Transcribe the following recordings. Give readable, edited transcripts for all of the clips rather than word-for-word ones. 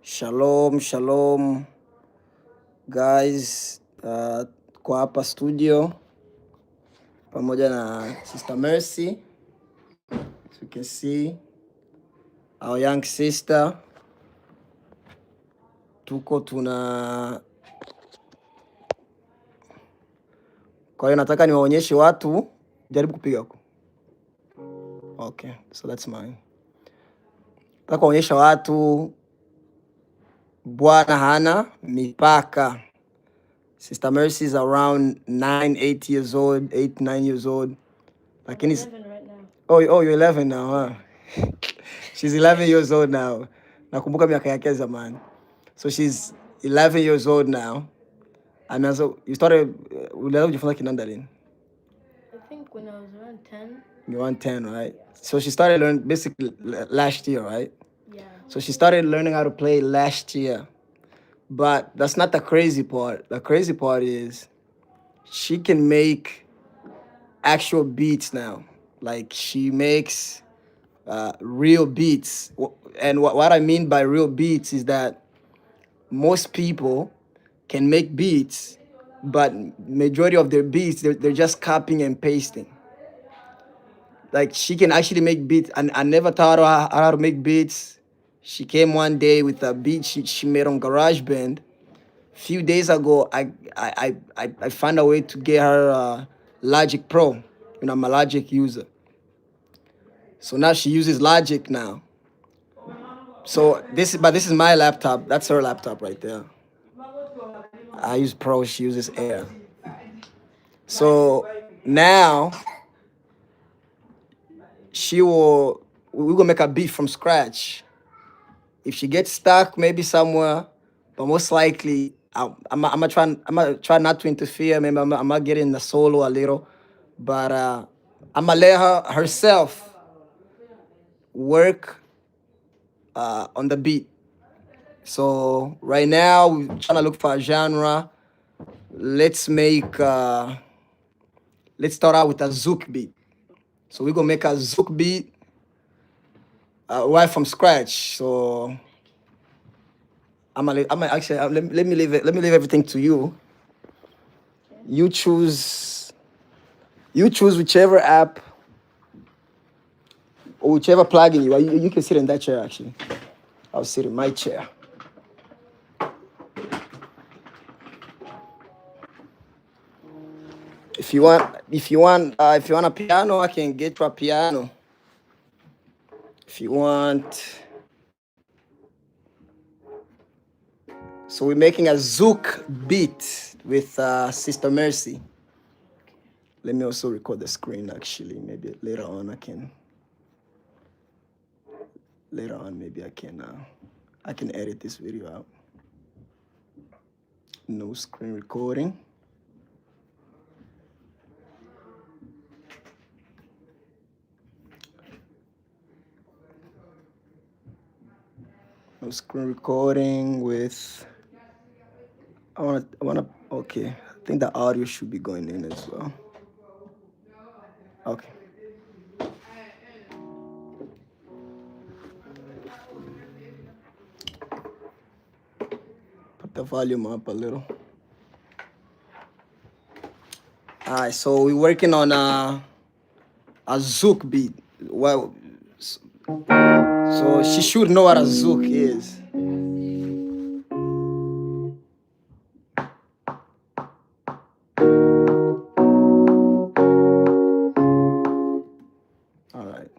Shalom, shalom, guys. Kwa hapa studio pamoja na Sister Mercy. As you can see, our young sister. Tuko tuna, kwa hiyo nataka niwaonyeshe watu. Jaribu kupiga huko. Okay, so that's mine. Nataka kuonyesha watu Bwana hana mipaka. Sister Mercy is around 8 years old, 9 years old. Lakini 11 right now. Oh, you're 11 now, huh? She's 11 years old now. Nakumbuka miaka yake zamani. So she's 11 years old now. And also, you started, ulianza kujifunza kinanda lini? I think when I was around 10. You were 10, right? So she started learning basically last year, right? Yeah. So she started learning how to play last year. But that's not the crazy part. The crazy part is she can make actual beats now. Like she makes real beats. And what I mean by real beats is that most people can make beats, but majority of their beats, they're just copying and pasting. Like she can actually make beats. And I never taught her how to make beats. She came one day with a beat she made on GarageBand. Few days ago, I found a way to get her Logic Pro. You know, I'm a Logic user. So now she uses Logic now. So this is my laptop. That's her laptop right there. I use Pro. She uses Air. So now we're gonna make a beat from scratch. If she gets stuck, maybe somewhere, but most likely I'm gonna try not to interfere. Maybe I'm gonna get in the solo a little, but I'm gonna let her herself work on the beat. So right now we're trying to look for a genre. Let's start out with a zouk beat. So we're gonna make a zouk beat right from scratch. So I'm actually let me leave everything to you. You choose whichever app or whichever plugin you can sit in that chair. Actually, I'll sit in my chair. If you want a piano, I can get you a piano. If you want. So we're making a zouk beat with Sister Mercy. Let me also record the screen. Actually, maybe later on I can edit this video out. No screen recording. No screen recording with. Okay. I think the audio should be going in as well. Okay. Put the volume up a little. All right, so we're working on a zouk beat. Well, so she should know what a zouk is. All right.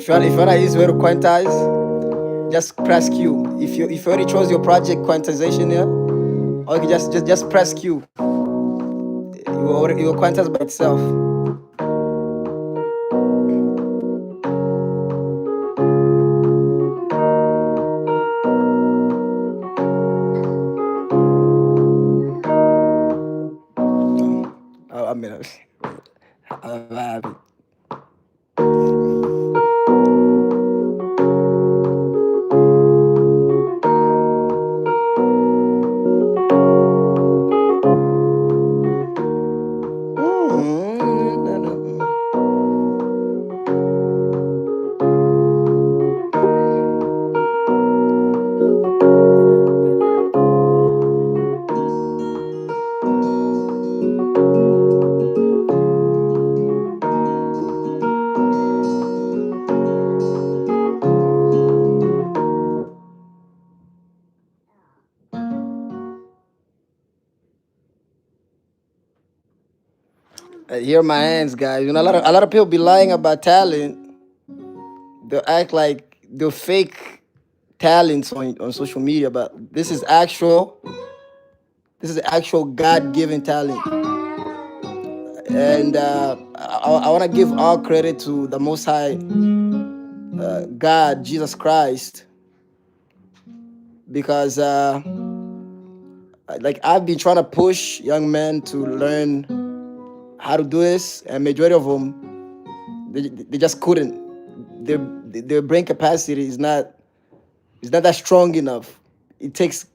if you wanna use where to quantize, just press Q. If you already chose your project quantization here, or you can just press Q. It will quantize by itself. I mean, I'm happy. Here are my hands, guys. You know, a lot of people be lying about talent. They'll act like they'll fake talents on social media, but this is actual God-given talent. And I want to give all credit to the Most High God, Jesus Christ, because like I've been trying to push young men to learn how to do this, and majority of them they just couldn't. Their brain capacity is not that strong enough. It takes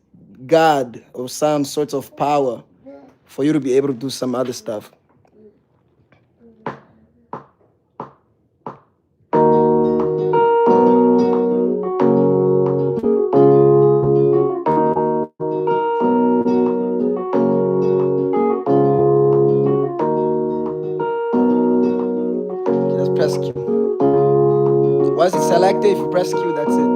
God or some sort of power for you to be able to do some other stuff. Just press Q. Once it's selected, if you press Q, that's it.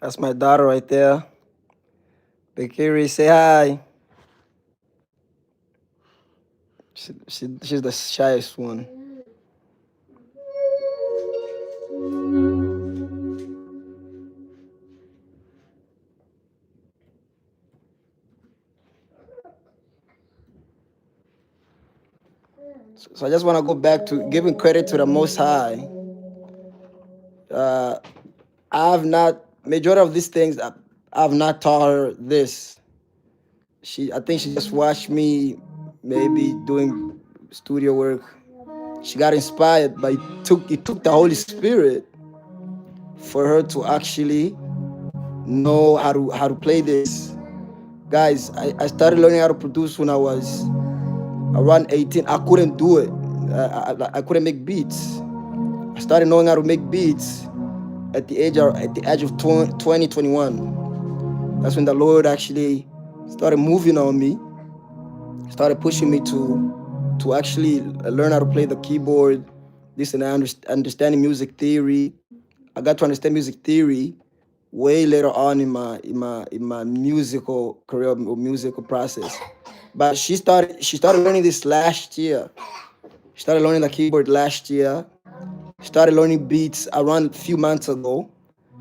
That's my daughter right there. Bakiri, say hi. She's the shyest one. So I just want to go back to giving credit to the Most High. I've not, majority of these things, I've not taught her this. I think she just watched me maybe doing studio work. She got inspired, but it took the Holy Spirit for her to actually know how to play this. Guys, I started learning how to produce when I was around 18. I couldn't do it. I couldn't make beats. I started knowing how to make beats at the age of 20, 21. That's when the Lord actually started moving on me, started pushing me to actually learn how to play the keyboard. This and understanding music theory. I got to understand music theory way later on in my musical career or musical process. But she started learning this last year. She started learning the keyboard last year. Started learning beats around a few months ago.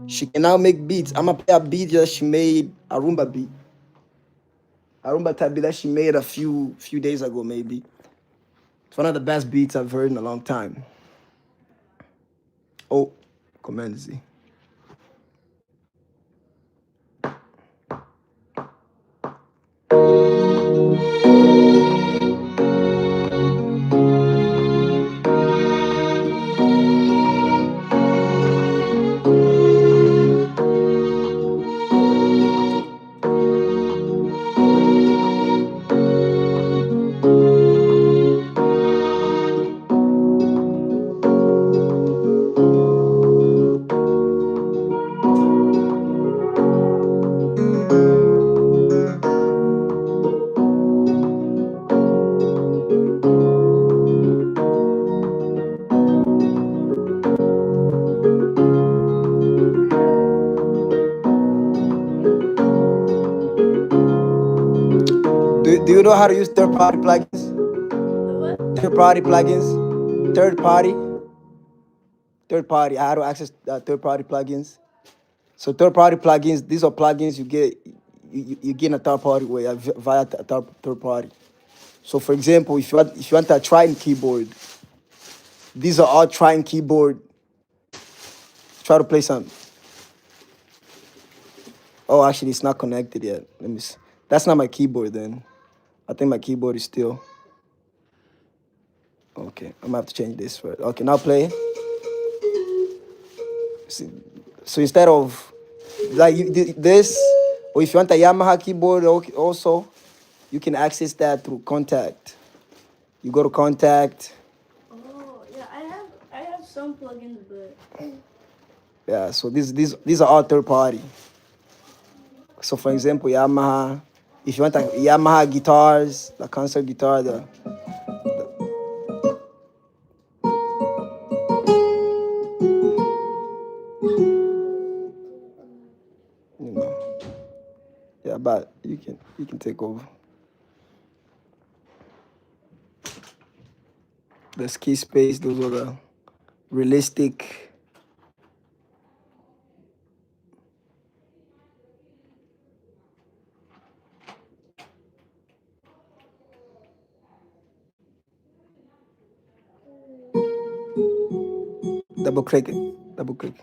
She can now make beats. I'm gonna play a beat that she made, a Roomba beat. A Roomba type beat that she made a few days ago, maybe. It's one of the best beats I've heard in a long time. Oh, Command Z. Do you know how to use third-party plugins? What? Third-party plugins. Third-party. How to access third-party plugins? So third-party plugins. These are plugins you get. You get in a third-party way via third party. So, for example, if you want a Triton keyboard, these are all Triton keyboard. Try to play some. Oh, actually, it's not connected yet. Let me see. That's not my keyboard then. I think my keyboard is still. Okay, I'm gonna have to change this first. Okay, now play. See, so instead of like this, or if you want a Yamaha keyboard also, you can access that through contact. You go to contact. Oh yeah, I have some plugins, but Yeah, so these are all third party. So for example, Yamaha. If you want a Yamaha guitars, the concert guitar, you know, yeah, but you can take over. The ski space, those are the realistic. Double click it. Double click.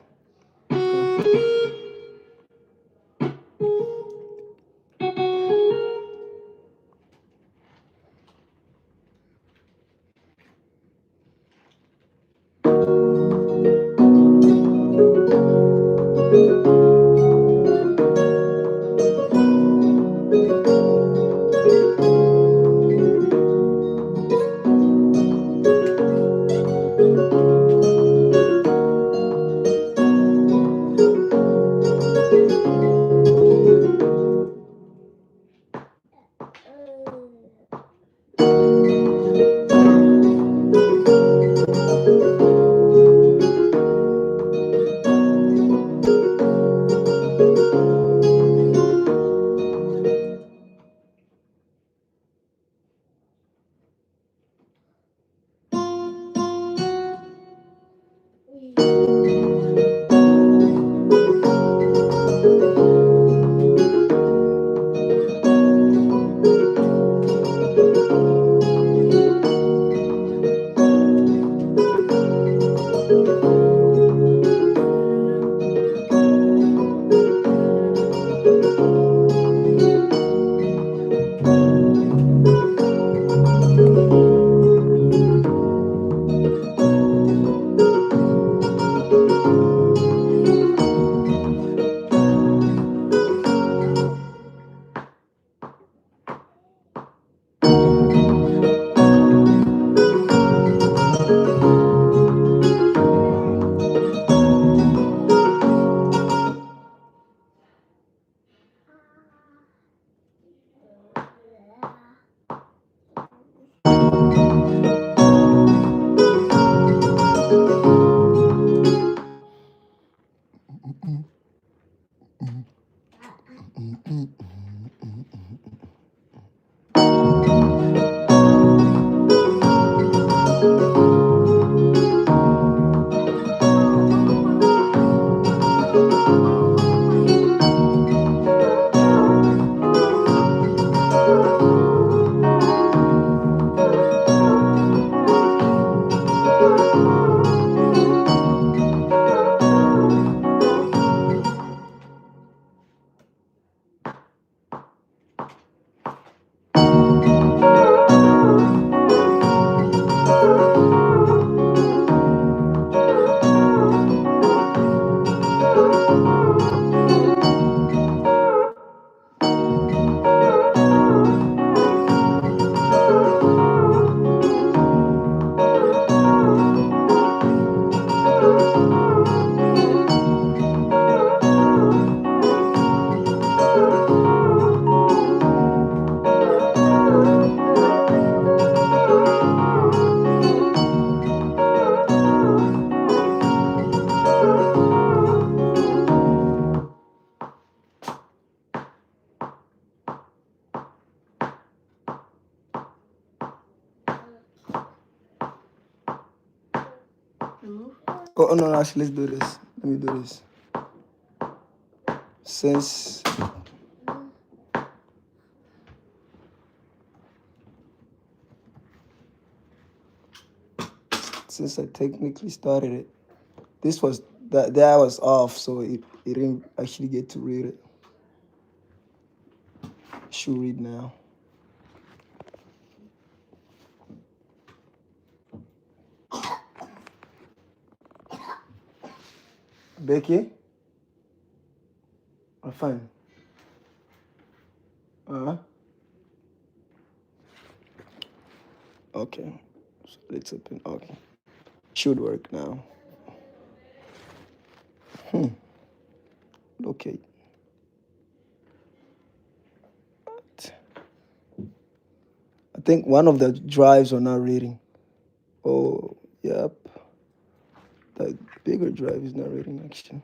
Oh, no, actually, let's do this. Let me do this. Since I technically started it, this was that was off, so it didn't actually get to read it. Should read now. Becky? I'm fine. Okay. So let's open. Okay. Should work now. Okay. I think one of the drives are not reading. Oh, yep. The bigger drive is not reading actually.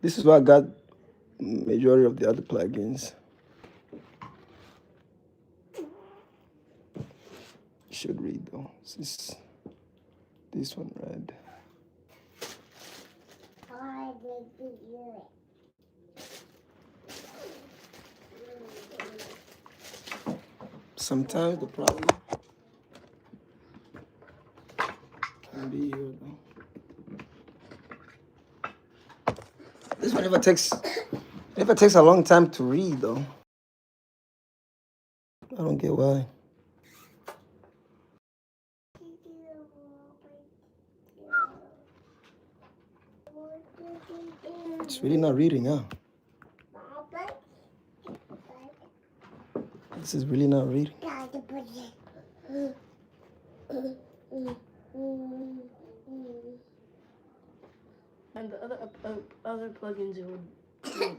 This is why I got majority of the other plugins. Should read though. This one read. Sometimes the problem can be here though. This one never takes a long time to read though. I don't get why. It's really not reading, huh? This is really not reading. And the other plugins it would.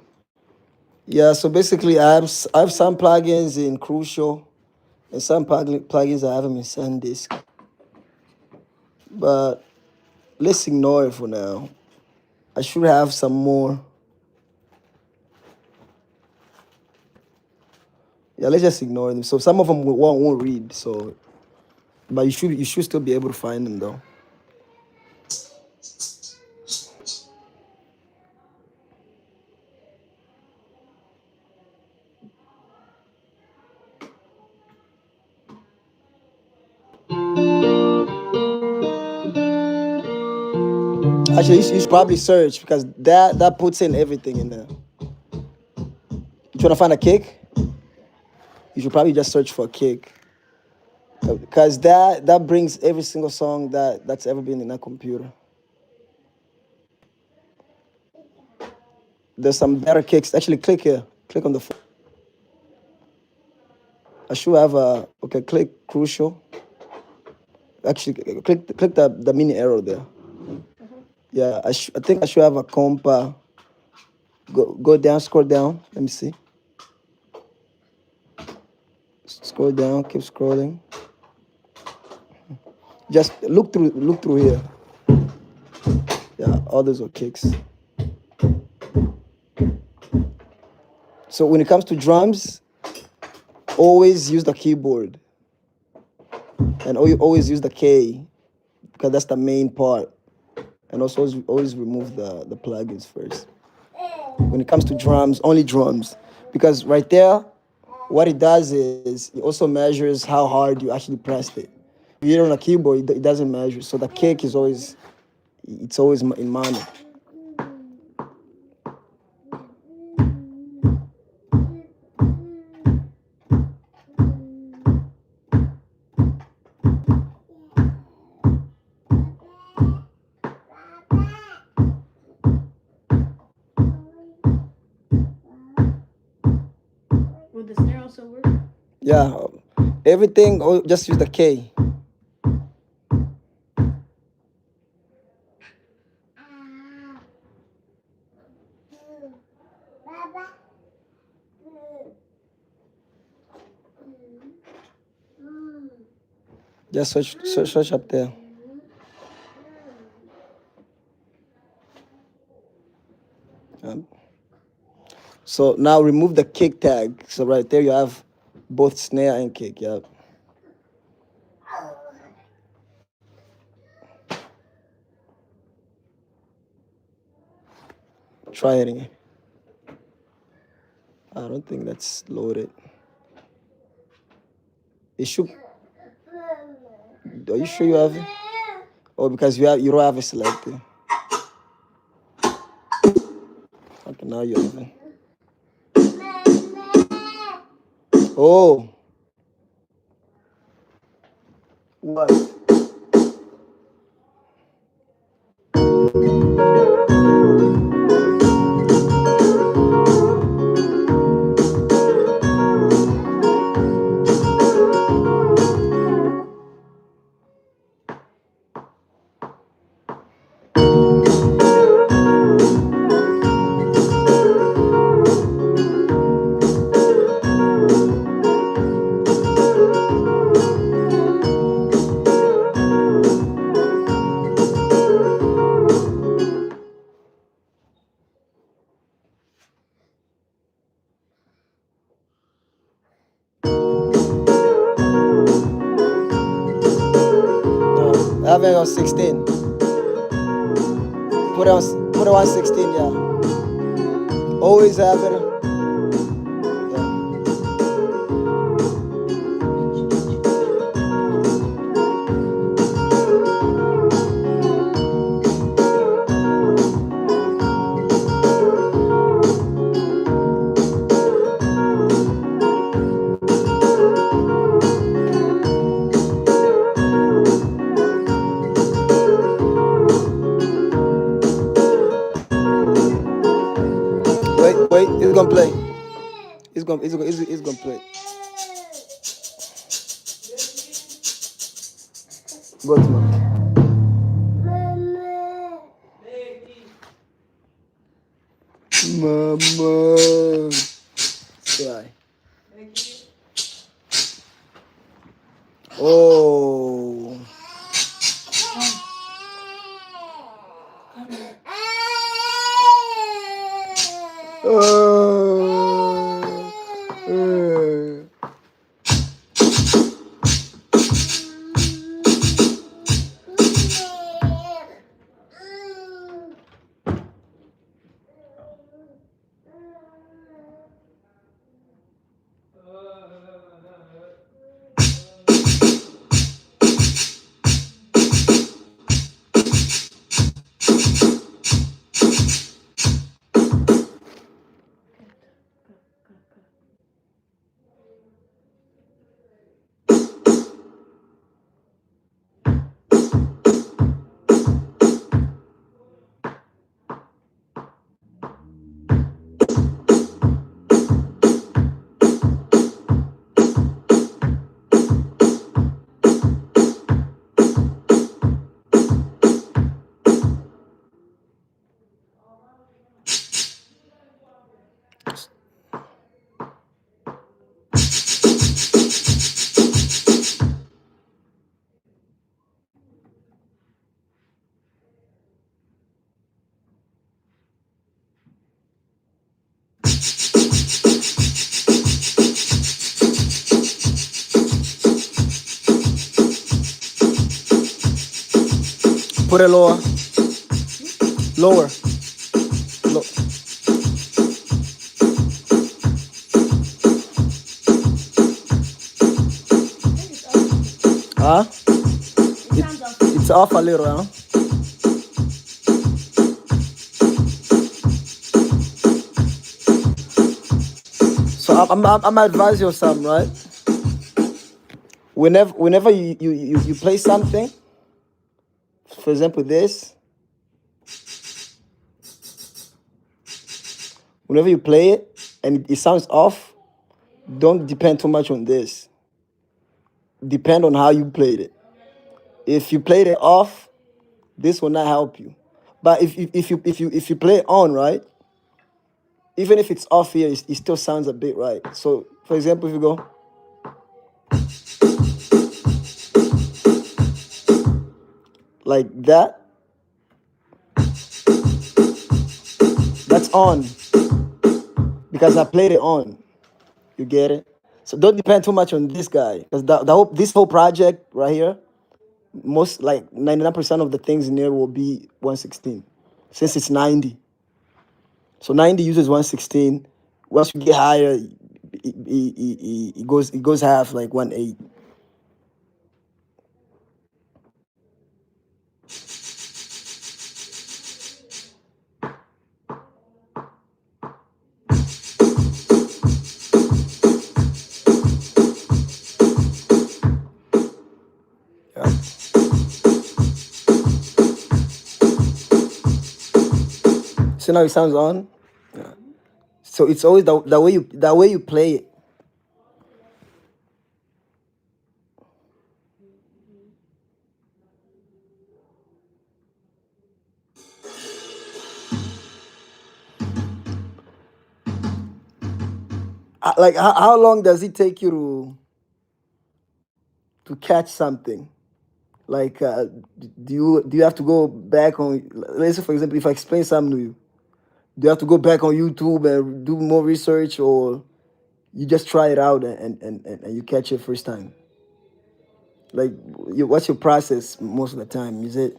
Yeah, so basically I have some plugins in Crucial and some plugins I have them in SanDisk. But let's ignore it for now. I should have some more. Yeah, let's just ignore them. So some of them won't read. So, but you should still be able to find them though. Actually, you should probably search because that puts in everything in there. You trying to find a kick? You should probably just search for a kick. Because that brings every single song that's ever been in that computer. There's some better kicks. Actually, click here. Click on the phone. I should have a, okay, click Crucial. Actually, click the mini arrow there. Yeah, I think I should have a compa. Go down, scroll down. Let me see. Scroll down, keep scrolling. Just look through here. Yeah, all those are kicks. So when it comes to drums, always use the keyboard. And always use the K because that's the main part. And also always remove the plugins first. When it comes to drums, only drums. Because right there, what it does is it also measures how hard you actually pressed it. If you're on a keyboard, it doesn't measure. So the kick is always in minor. Would the snare also work? Yeah, everything, just use the K. Just search up there. So now remove the kick tag. So right there you have both snare and kick. Yep. Try it again. I don't think that's loaded. It should. Are you sure you have it? Oh, because you don't have it selected. Okay, now you have it. Oh. What? I have it on 16. Put it on 16, yeah. Always have it. Yeah. Wait, it's gonna play. It's gonna play. Go to my. Mama. Say hi. Oh. Put it lower. Lower. Huh? It's off a little, huh? So I'm advise you something, right? Whenever you play something, for example, this. Whenever you play it and it sounds off, don't depend too much on this. Depend on how you played it. If you played it off, this will not help you. But if you play it on, right? even if it's off here, it still sounds a bit right. So, for example, if you go like that, that's on because I played it on. You get it? So don't depend too much on this guy because this whole project right here, most like 99% of the things in here will be 116 since it's 90. So 90 uses 116. Once you get higher, it goes half like 1/8. Yeah. So now it sounds on. Yeah. So it's always the way you play it. Like how long does it take you to catch something? Like do you have to go back on? Let's say for example, if I explain something to you, do you have to go back on YouTube and do more research, or you just try it out and you catch it first time? Like, what's your process most of the time? Is it,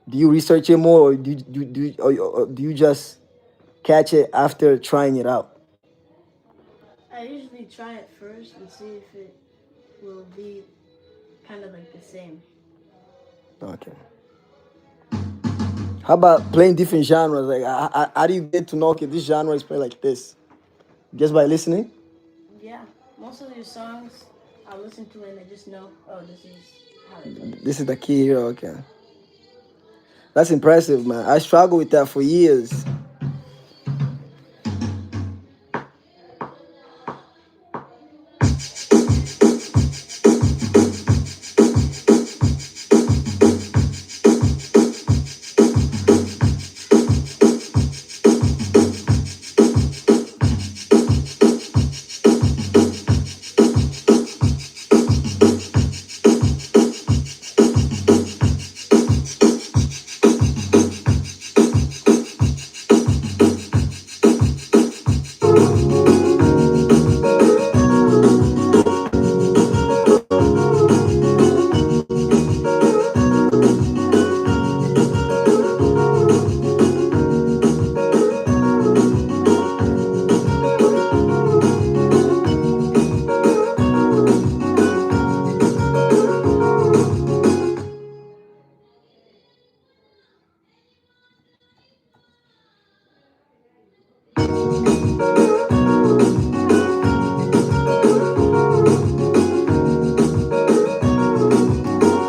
do you research it more, or or do you just catch it after trying it out? I usually try it first and see if it will be kind of like the same. Okay. How about playing different genres? Like, how do you get to know, okay, this genre is played like this? Just by listening? Yeah, most of your songs I listen to and I just know, oh, this is how it goes. This is the key here. Okay. That's impressive, man. I struggled with that for years.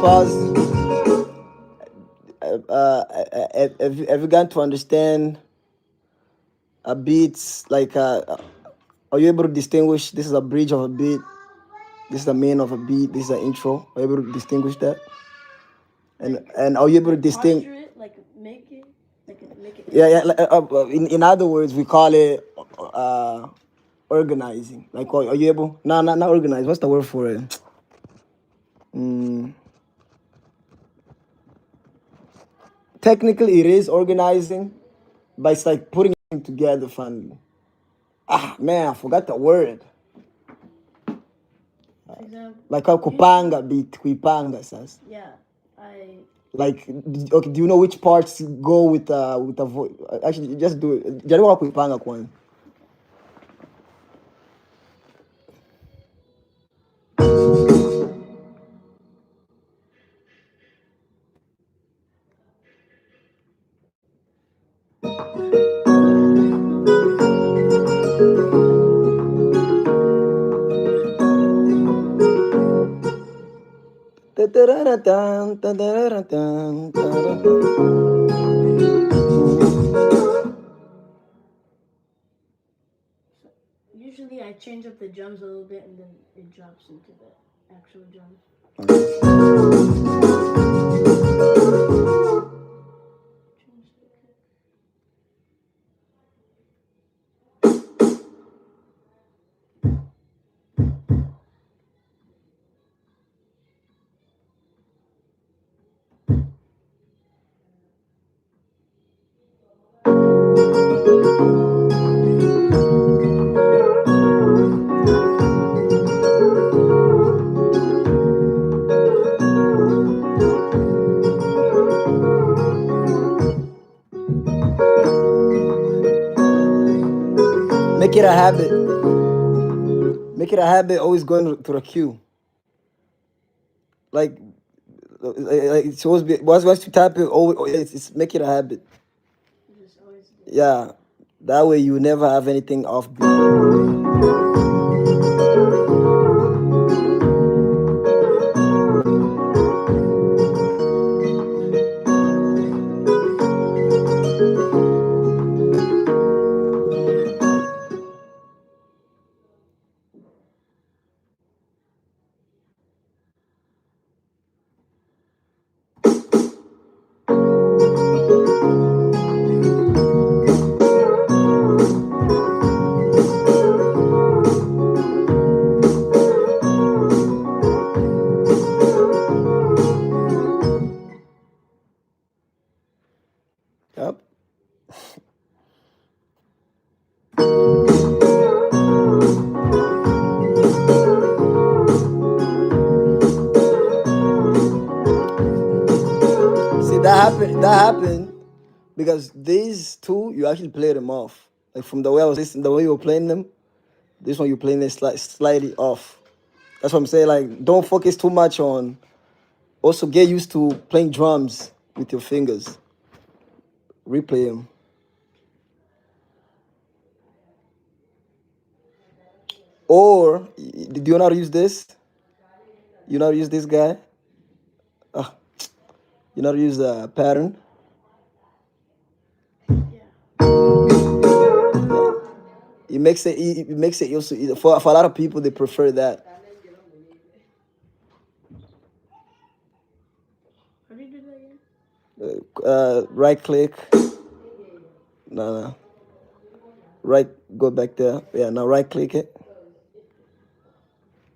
Pause. Have you gotten to understand a beat? Like, are you able to distinguish this is a bridge of a beat? This is the main of a beat. This is the intro. Are you able to distinguish that? And are you able to distinguish? Posture it, like make it Yeah, yeah. Like, in other words, we call it organizing. Like, are you able? No, not organize. What's the word for it? Technically, it is organizing, but it's like putting it together finally. Ah, man, I forgot the word. For example, Like how kupanga beat, kuipanga sasa. yeah, I Like, okay, do you know which parts go with a voice? Actually, just do it. Jaribu kwa kuipanga kwanza. usually I change up the drums a little bit and then it drops into the actual drums. Make it a habit. Make it a habit always going to the queue. Like it's always be once you tap it, it's make it a habit. Just always do. Yeah, that way you never have anything off beat. Yep. See, that happened because these two you actually play them off. Like from the way I was listening, the way you were playing them, this one you playing it slightly off. That's what I'm saying. Like, don't focus too much on. Also, get used to playing drums with your fingers. Replay them. Or, do you know how to use this? You know how to use this guy? Ah, you know how to use the pattern? Yeah. It makes it also for a lot of people they prefer that. How do you do that again? Right click. No. Right, go back there. Yeah, now right click it.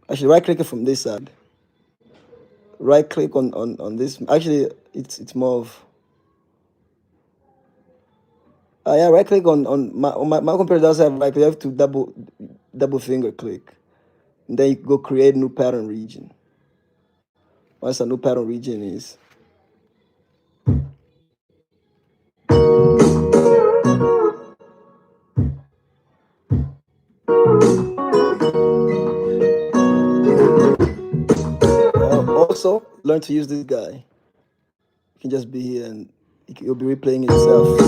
Actually, right click it from this side. Right click on this. Actually, it's more of. Yeah, right click on my computer does have right click. You have to double finger click, and then you go create new pattern region. Once a new pattern region is. Also, learn to use this guy. You can just be here and you'll be replaying itself.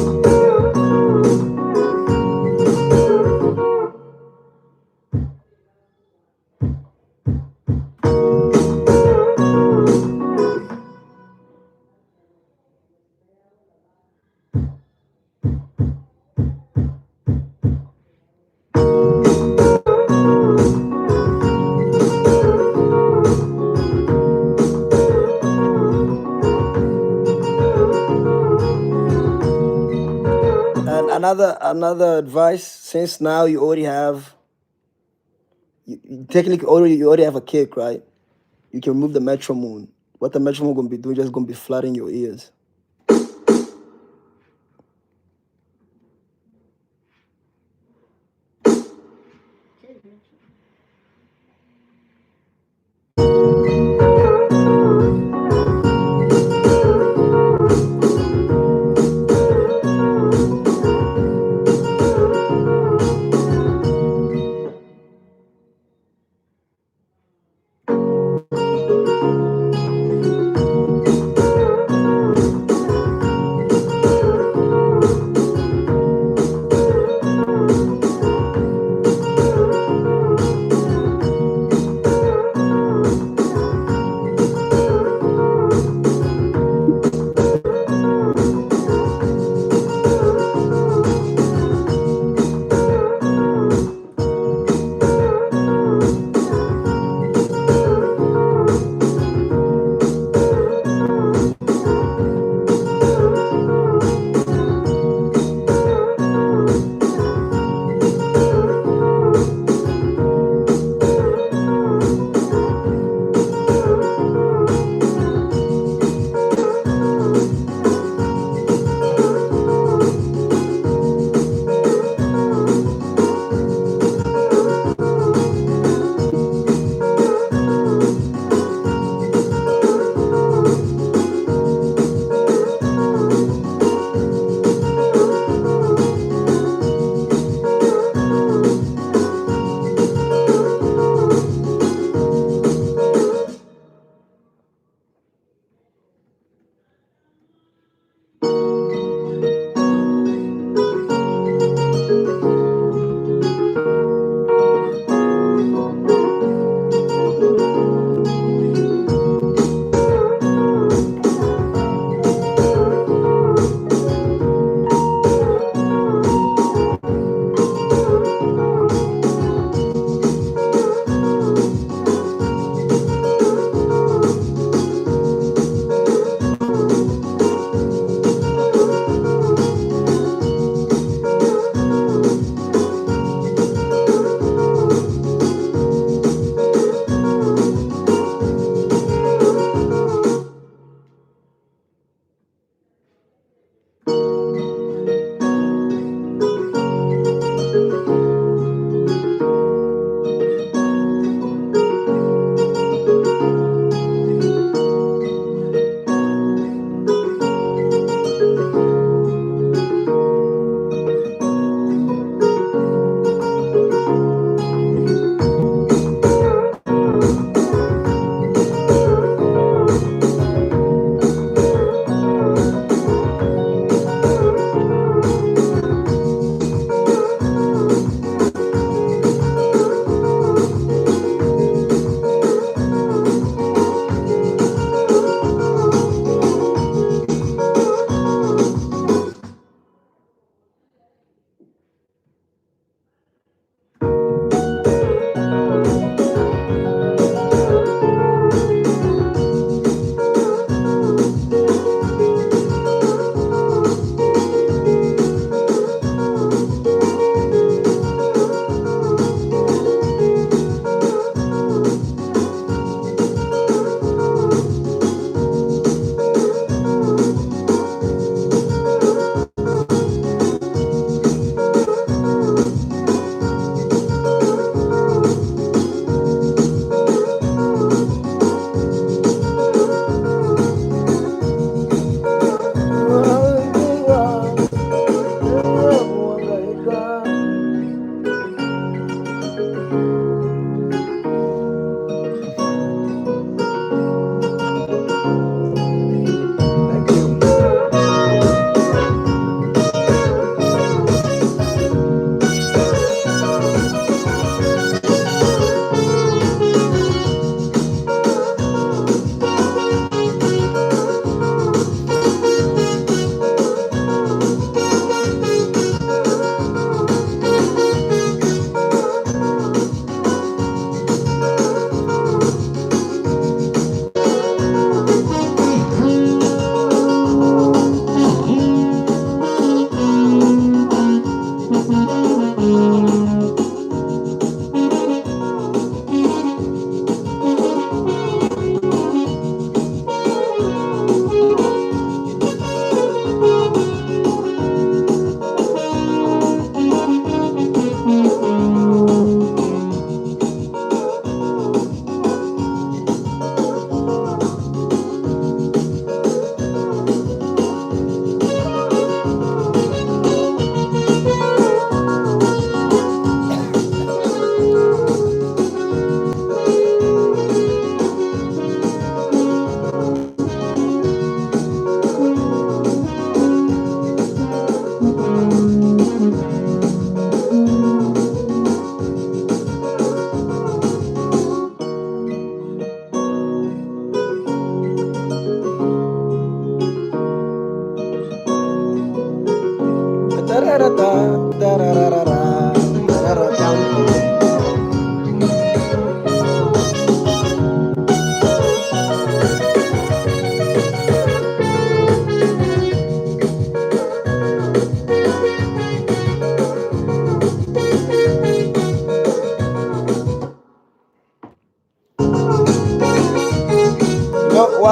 And another advice, since now you already have technically you already have a kick, right? You can remove the metronome. What the metronome gonna be doing? Just gonna be flooding your ears.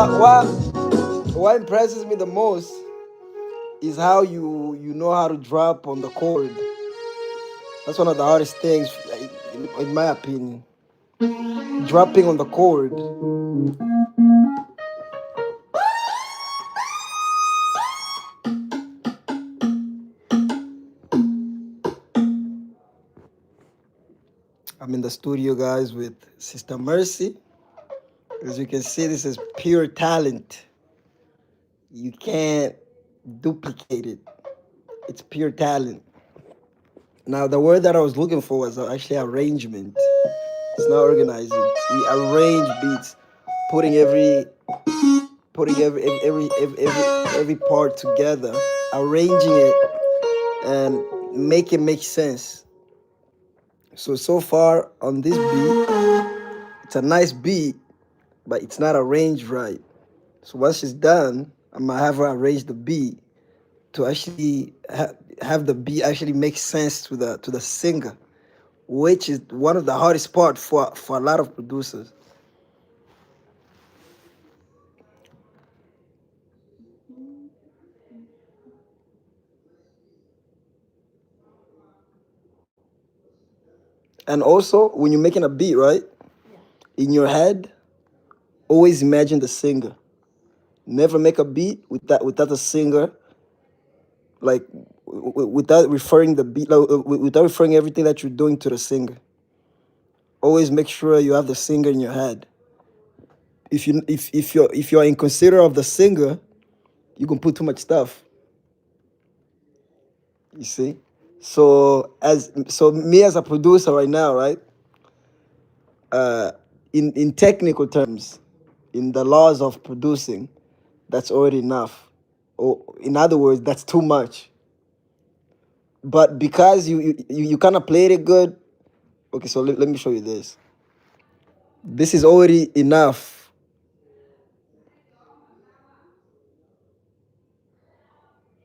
what impresses me the most is how you know how to drop on the chord. That's one of the hardest things, in my opinion. Dropping on the chord. I'm in the studio, guys, with Sister Mercy. As you can see, this is pure talent. You can't duplicate it. It's pure talent. Now, the word that I was looking for was actually arrangement. It's not organizing. We arrange beats, putting every part together, arranging it, and make it make sense. So far on this beat, it's a nice beat, but it's not arranged right. So once she's done, I'm gonna have her arrange the beat to actually have the beat actually make sense to the singer, which is one of the hardest part for a lot of producers. And also, when you're making a beat, right, in your head, always imagine the singer. Never make a beat without the singer, like without referring the beat, without referring everything that you're doing to the singer. Always make sure you have the singer in your head. If you're inconsiderate of the singer, you can put too much stuff. You see? So me as a producer right now, right? In technical terms, in the laws of producing, that's already enough. Or in other words, that's too much. But because you kind of played it good, okay, so let me show you this. This is already enough.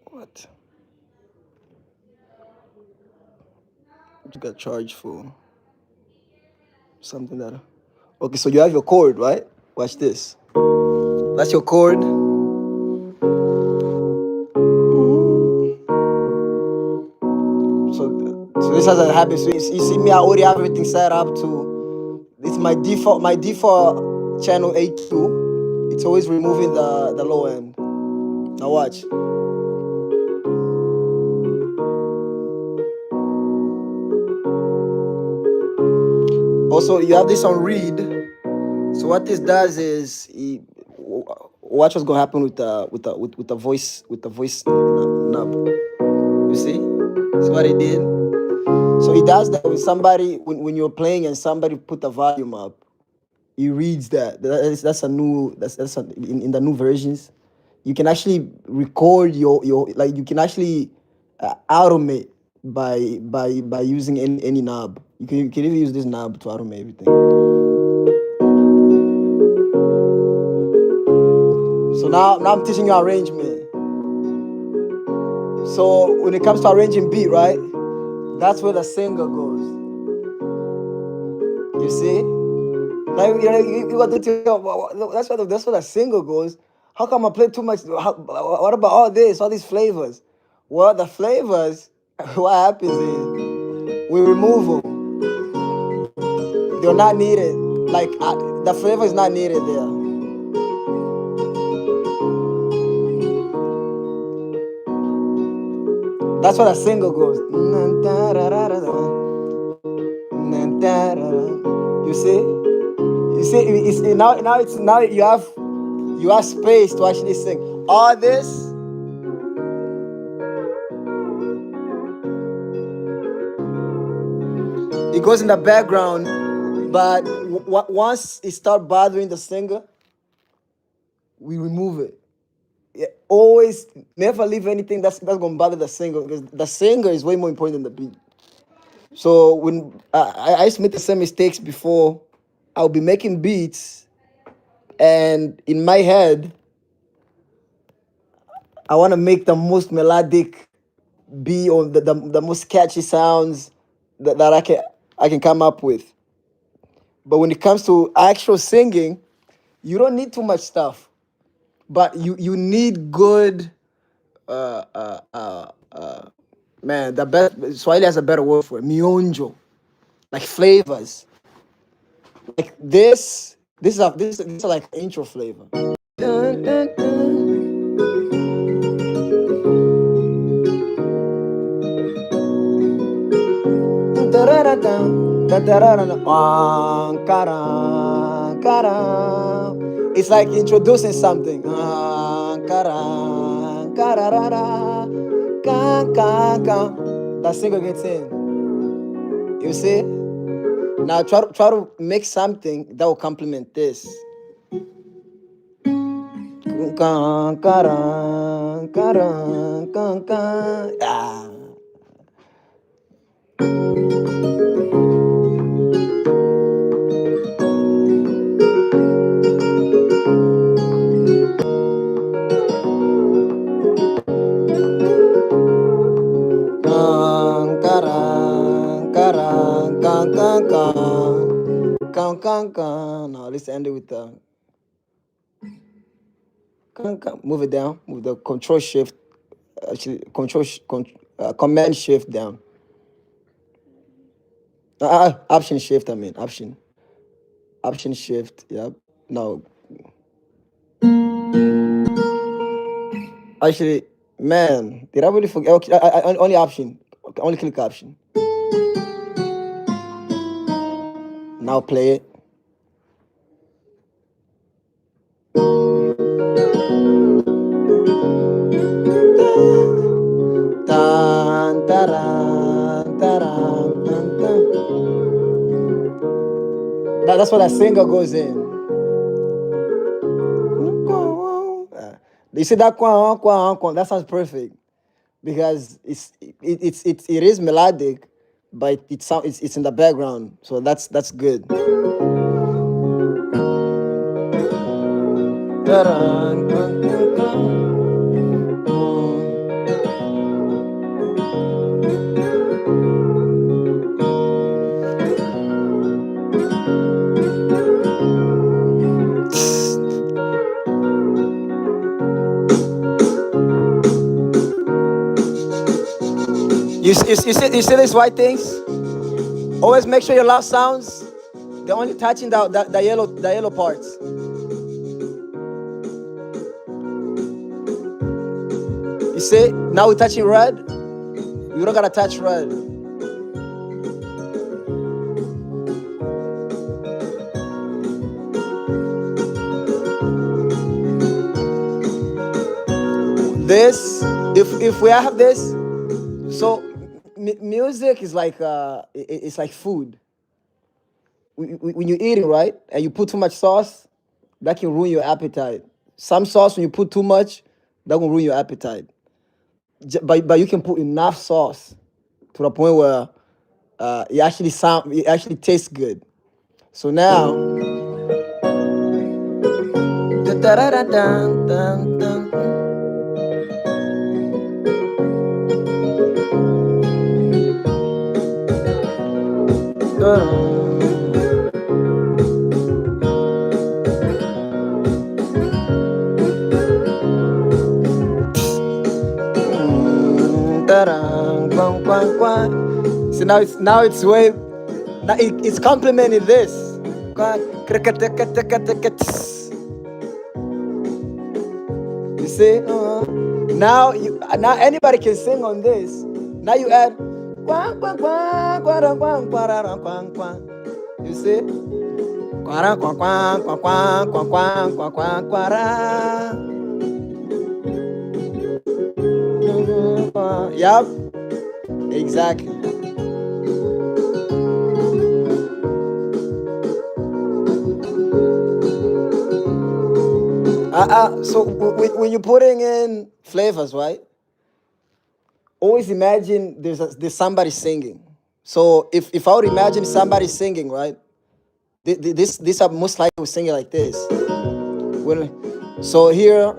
What? You got charged for something that... Okay, so you have your chord, right? Watch this. That's your chord. So this has a habit. So you see me, I already have everything set up to... It's my default channel A2. It's always removing the low end. Now watch. Also, you have this on read. So what this does is, watch what's gonna happen with the voice knob. You see? See what it did? So it does that when you're playing and somebody put the volume up. He reads that. That's in the new versions. You can actually record your like you can actually automate by using any knob. You can even use this knob to automate everything. So now I'm teaching you arrangement. So when it comes to arranging beat, right? That's where the singer goes. You see? Now you got to tell, that's where the singer goes. How come I play too much? What about all this, all these flavors? Well, the flavors, what happens is we remove them. They're not needed. Like the flavor is not needed there. That's where the singer goes. You see, now you have space to actually sing. All this, it goes in the background, but once it starts bothering the singer, we remove it. Yeah, always never leave anything that's gonna bother the singer, because the singer is way more important than the beat. So when I used to make the same mistakes before, I'll be making beats, and in my head, I want to make the most melodic beat, or the most catchy sounds that I can come up with. But when it comes to actual singing, you don't need too much stuff. but you need good man, the best Swahili has a better word for it. Mionjo, like flavors. Like this is like intro flavor. Dun, dun, dun. Da-da-da-dun, da-da-da-da-dun. Kara. It's like introducing something. Kara, kara, ka. That singer gets in. You see? Now try to make something that will complement this. Ah. Now let's end it with the move it down. Move the control shift. Actually, command shift down. Option shift. I mean option shift. Yep. No. Actually, man, did I really forget? Okay, only option. Okay, only click option. Now play it. Dun, taran, taran, dun, dun. That's what that singer goes in. You see that that sounds perfect because it is melodic, but it's in the background, so that's good. You see these white things? Always make sure your loud sounds, they're only touching the yellow parts. You see? Now we're touching red. You don't gotta touch red. This, if we have this, so music is like it's like food. When you're eating, right, and you put too much sauce, that can ruin your appetite. Some sauce, when you put too much, that will ruin your appetite. But you can put enough sauce to the point where it actually tastes good. So now, so it's complementing this. You see? Now anybody can sing on this. Now you add. You see? Yep. Exactly. So when you're putting in flavors, right? Always imagine there's somebody singing. So if I would imagine somebody singing, right? This are most likely singing like this. So here,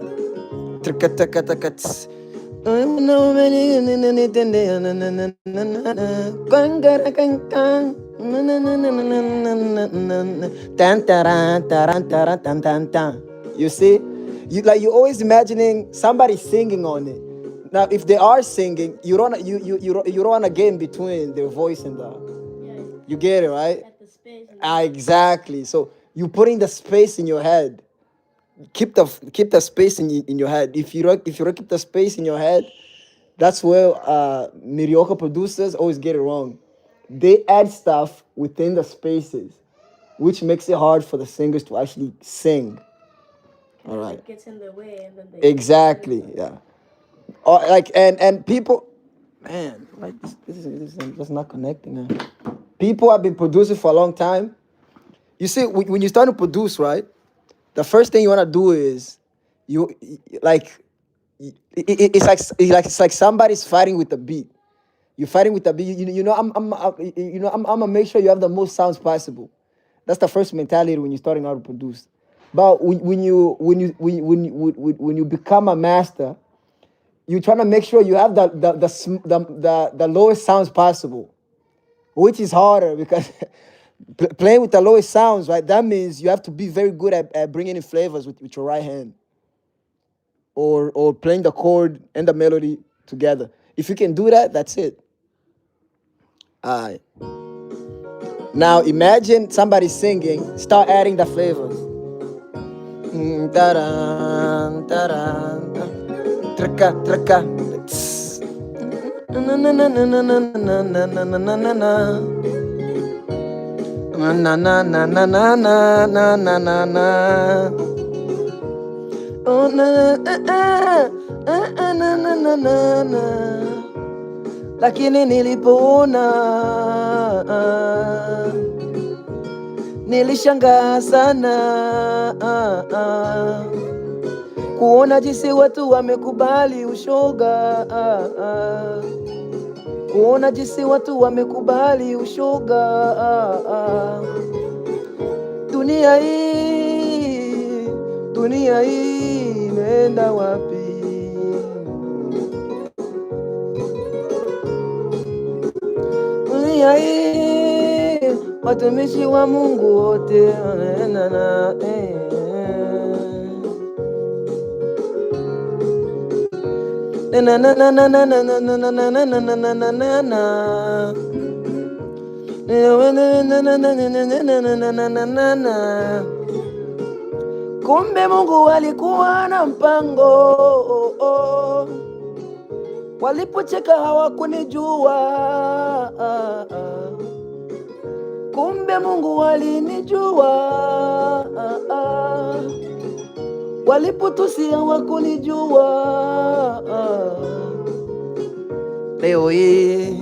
you see? you always imagining somebody singing on it. Now, if they are singing, you don't want to get in between their voice and you get it, right? At the space. Exactly. So you putting the space in your head. Keep the space in your head. If you don't keep the space in your head, that's where mediocre producers always get it wrong. They add stuff within the spaces, which makes it hard for the singers to actually sing. All right. It gets in their way, and then they Exactly. Yeah. Like and people, man, like this is just not connecting, man. People have been producing for a long time. You see, when you start to produce, right? The first thing you want to do is it's like somebody's fighting with the beat. You're fighting with the beat. I'm gonna make sure you have the most sounds possible. That's the first mentality when you're starting out to produce. But when you become a master, you're trying to make sure you have the lowest sounds possible, which is harder because playing with the lowest sounds, right? That means you have to be very good at bringing in flavors with your right hand, or playing the chord and the melody together. If you can do that, that's it. All right. Now imagine somebody singing, start adding the flavors. Ta-da, ta-da, traka, traka. Na na na na na na na na na na na na. Na na na na na na na na na na. Oh na na na na na na na. Lakini nilipoona nilishangaa sana kuona jinsi watu wamekubali ushoga, kuona jinsi watu wamekubali ushoga. Dunia hii imeenda wapi? Dunia hii watumishi wa Mungu wote kumbe Mungu alikuwa na mpango. Walipocheka hawakunijua, kumbe Mungu alinijua. Walipotusi hawakunijua. Leo hii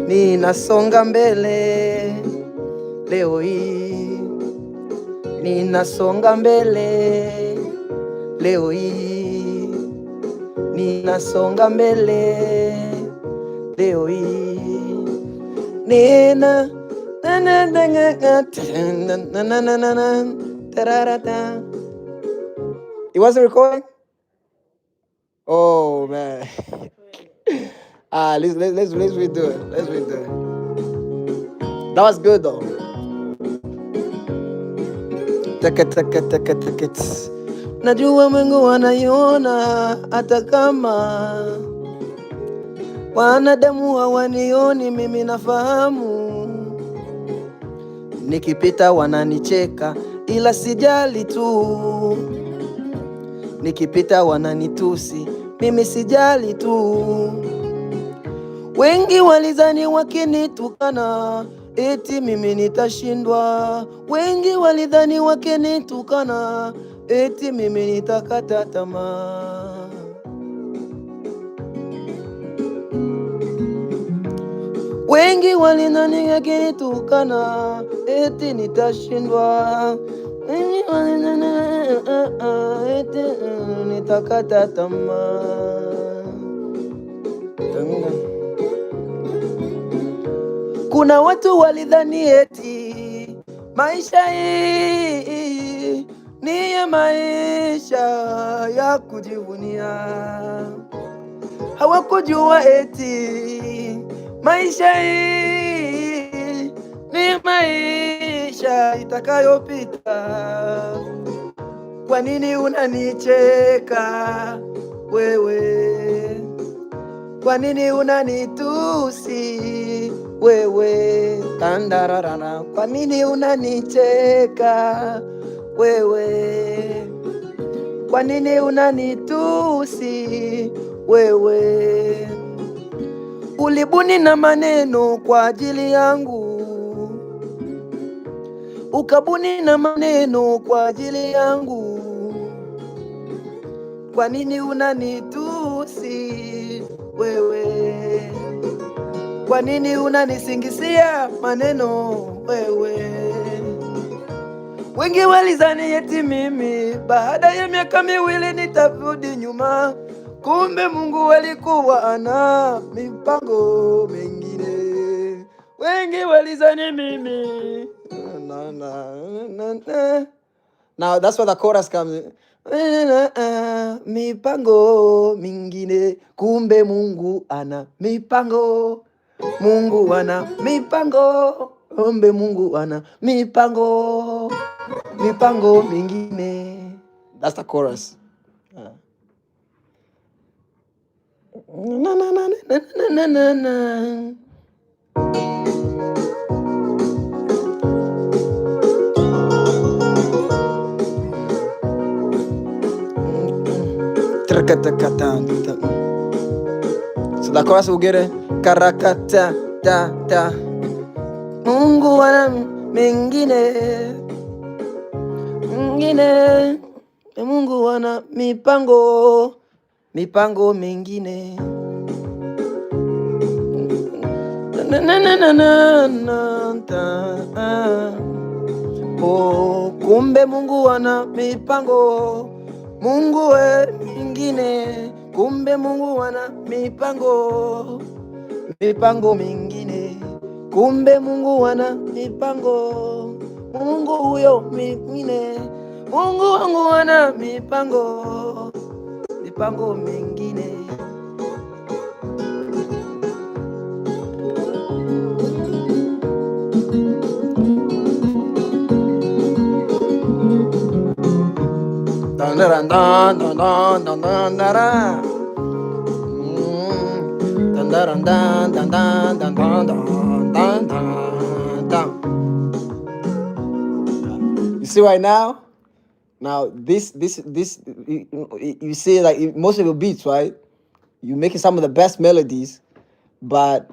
ninasonga mbele, leo hii ninasonga mbele, leo hii ninasonga mbele, leo hii nina It wasn't recording? Oh man. Let's redo it. Let's redo it. That was good though. Najua Mungu anaiona hata kama wanadamu hawanioni, mimi nafahamu. Nikipita wananicheka ila sijali tu, nikipita wananitusi mimi sijali tu. Wengi walizani wakinitukana eti mimi nitashindwa, wengi walidhani wakinitukana eti mimi nitakata tamaa. Wengi walidhani wakinitukana eti nitashindwa, wengi walidhani eti nitakata tamaa. Kuna watu walidhani eti maisha hii ni ya maisha ya kujivunia. Hawakujua eti maisha hii ni maisha itakayopita. Kwa nini unanicheka wewe? Kwa nini unanitusi wewe? Tandararara. Kwa nini unanicheka wewe? Kwa nini unanitusi wewe? Ulibuni na maneno kwa ajili yangu, ukabuni na maneno kwa ajili yangu. Kwa nini unanitusi wewe? Kwa nini unanisingizia maneno wewe? Wengi walizani eti mimi baada ya miaka miwili nitarudi nyuma, kumbe Mungu alikuwa ana mipango mengine. Wengi walizani mimi Now that's where the chorus comes in. Mipango mingine, kumbe Mungu ana mipango. Mungu ana mipango, kumbe Mungu ana mipango. Mipango mingine. That's the chorus. Na na na na na na na. So the chorus will get it. Karakata da da. Mungu ana mengine. Mengine. Mungu ana mipango. Mipango mengine. Na na na na na na. Oh, kumbe Mungu ana mipango. Mungu mingine, kumbe Mungu ana mipango. Mipango mingine, kumbe Mungu ana mipango. Mungu huyo mingine, Mungu wangu ana mipango. Mipango mingine. You see right now? Now this you see, like most of your beats, right? You're making some of the best melodies, but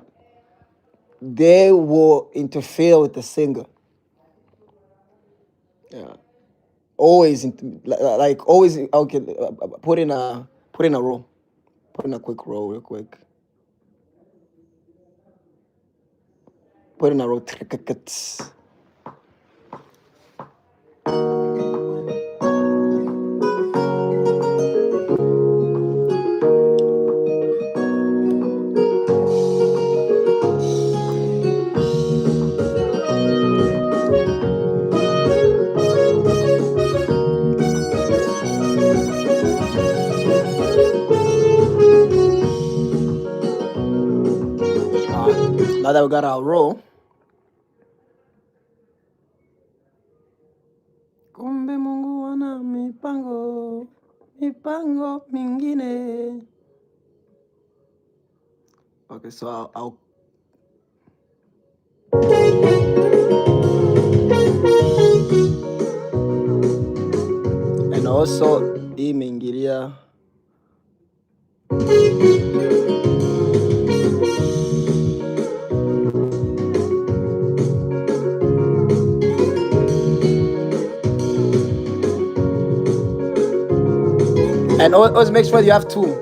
they will interfere with the singer. Yeah. Always, like always. Okay, put in a roll. Put in a quick roll, real quick. Put in a roll. Now that we got our roll, kumbe Mungu ana mipango, mipango mingine. Okay, so I'll and also hii imeingilia and always make sure you have two.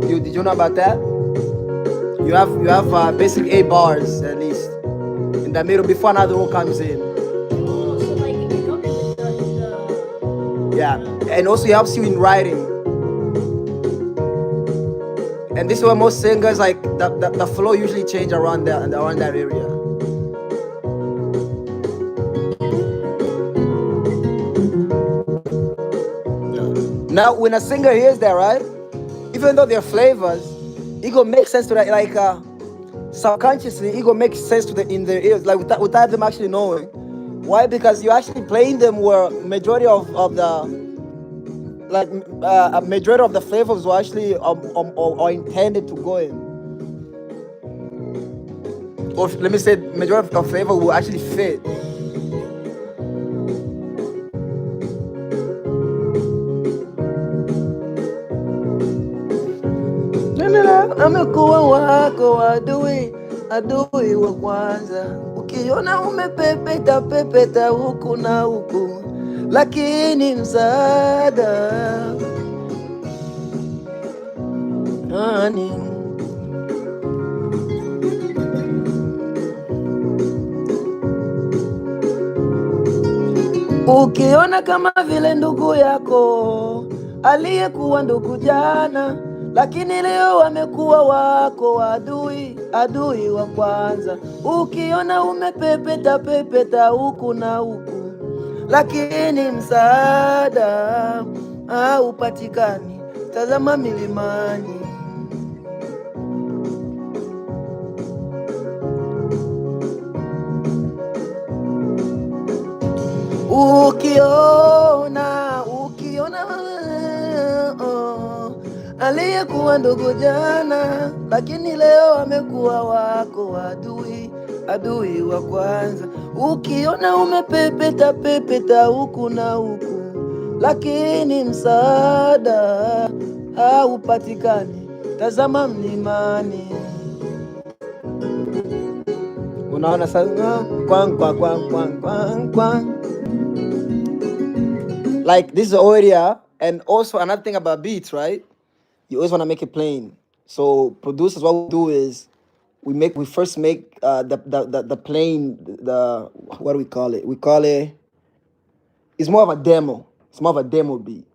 Did you know about that? You have basic 8 bars at least in the middle before another roll comes in. So like if you don't get the Yeah, and also it helps you in writing. And this is where most singers, like the flow usually change around that area. Now, when a singer hears that, right, even though they're flavors, it gonna make sense to that, like subconsciously, it gonna make sense to in their ears, like without them actually knowing. Why? Because you're actually playing them where majority of the a majority of the flavors were actually or intended to go in. Or let me say, majority of the flavor will actually fit. Amekuwa wako adui, adui wa kwanza. Ukiona umepepeta pepeta huku na huku, lakini msaada nani? Ukiona kama vile ndugu yako aliyekuwa ndugu jana, lakini leo amekuwa wako adui, adui wa kwanza. Ukiona umepepeta pepeta huku na huku, lakini msaada haupatikani, tazama milimani. Ukiona aliyekuwa ndugu jana, lakini leo amekuwa wako adui, adui wa kwanza. Ukiona umepepeta pepeta huku na huku, lakini msaada haupatikani, tazama mlimani. Unaona sasa, kwang kwang kwang kwang kwang kwang. Like this is already, and also another thing about beats, right? You always want to make it plain. So producers, what we do is we first make the plain, what do we call it? We call it, it's more of a demo. It's more of a demo beat.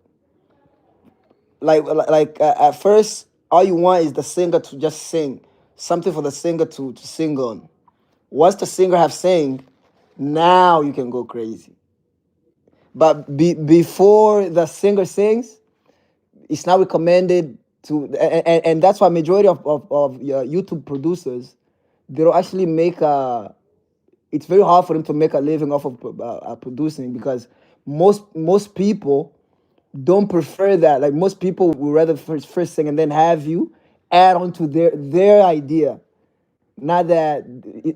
Like at first, all you want is the singer to just sing something for the singer to sing on. Once the singer have sang, now you can go crazy. But before the singer sings, it's not recommended to, and that's why majority of YouTube producers, they don't actually make it's very hard for them to make a living off of producing, because most people don't prefer that. Like most people would rather first sing and then have you add on to their idea. Not that,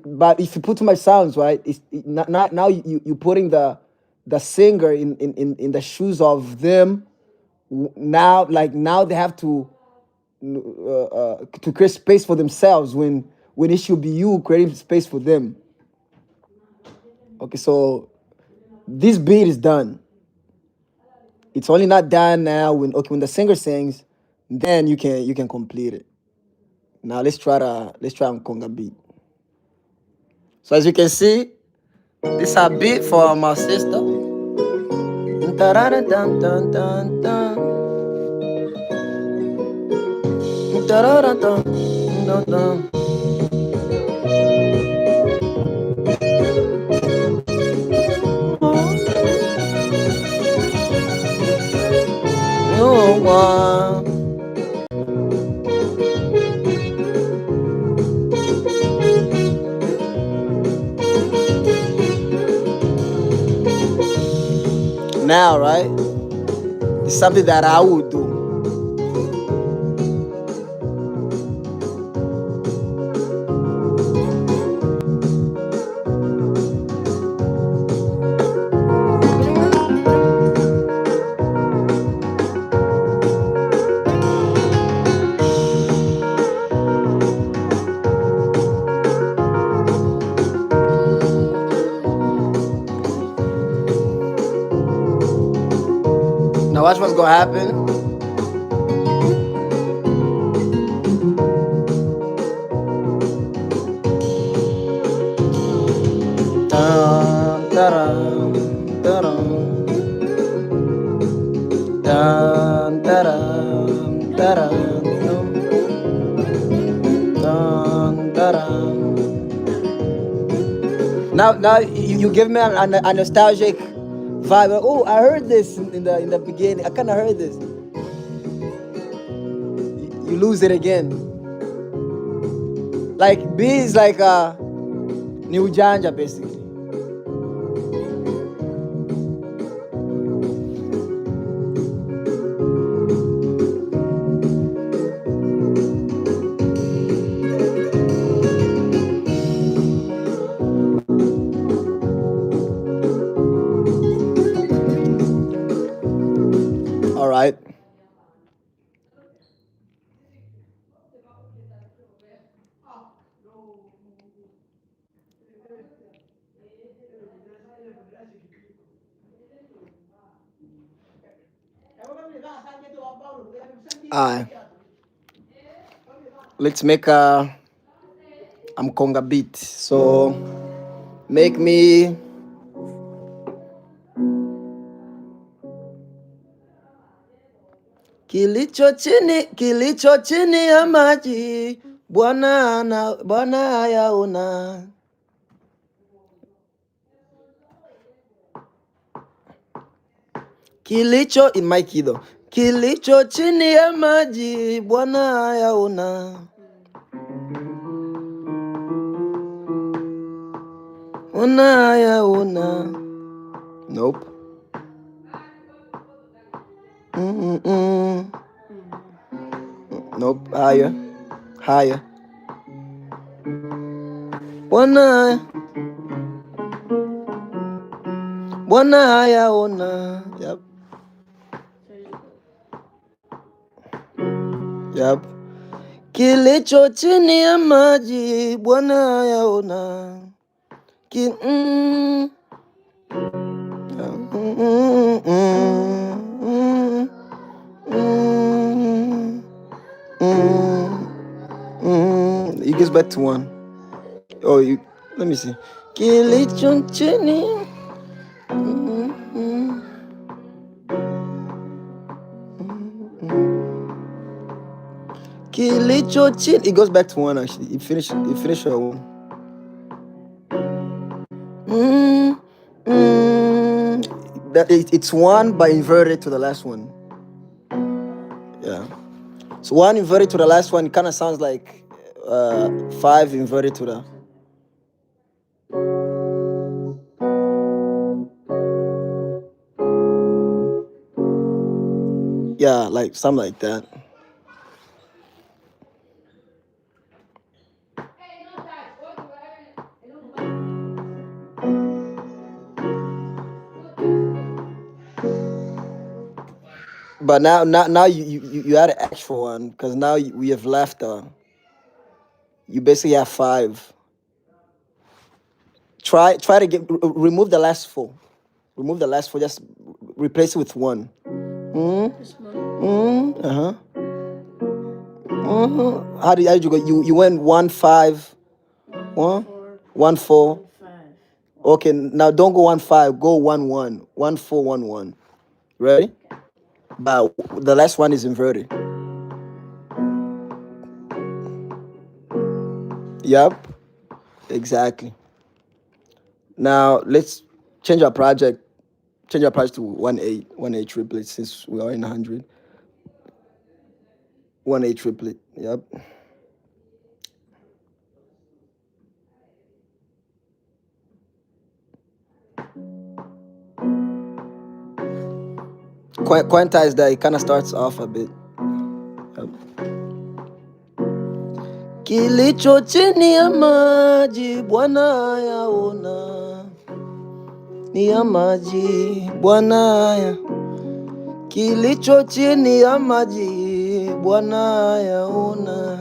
but if you put too much sounds, right? Not now you putting the singer in the shoes of them. Now they have to create space for themselves when it should be you creating space for them. Okay, so this beat is done. It's only not done now when the singer sings, then you can complete it. Now let's try on Conga beat. So as you can see, this is a beat for my sister. Now, right? It's something that I would do. Now watch what's gonna happen. Now you give me a nostalgic vibe. Oh, I heard this in the beginning. I kind of heard this. You lose it again. Like B is like a new janja basically. Let's make a Conga beat. So make me kilicho chini ya maji, Bwana yaona. Kilicho in my key though. Kilicho chini ya maji, Bwana yaona. Bwana yaona. Nope. Nope. Higher. Bwana yaona. Yep. Kilicho chini ya maji, Bwana yaona. It gets back to one. Oh, let me see. Kilicho chini. Kilicho chini. It goes back to one actually. It finished at one. It's one but inverted to the last one. Yeah. So one inverted to the last one, it kind of sounds like 5 inverted to the. Yeah, like something like that. But now you had an actual one because now we have left. You basically have 5. Try to remove the last 4. Remove the last 4. Just replace it with 1. How did you go? You went 1 5 1 1 4. Okay, now don't go 1 5. Go 1 1 1 4 1 1. Ready? But the last one is inverted. Yep, exactly. Now let's change our project. Change our project to 1/8 triplet since we are in 100. 1/8 triplet. Yep. Quantize that. It kind of starts off a bit. Yep. Kilicho chini ya maji, Bwana yaona. Ni ya maji, Bwana ya. Kilicho chini ya maji, Bwana yaona.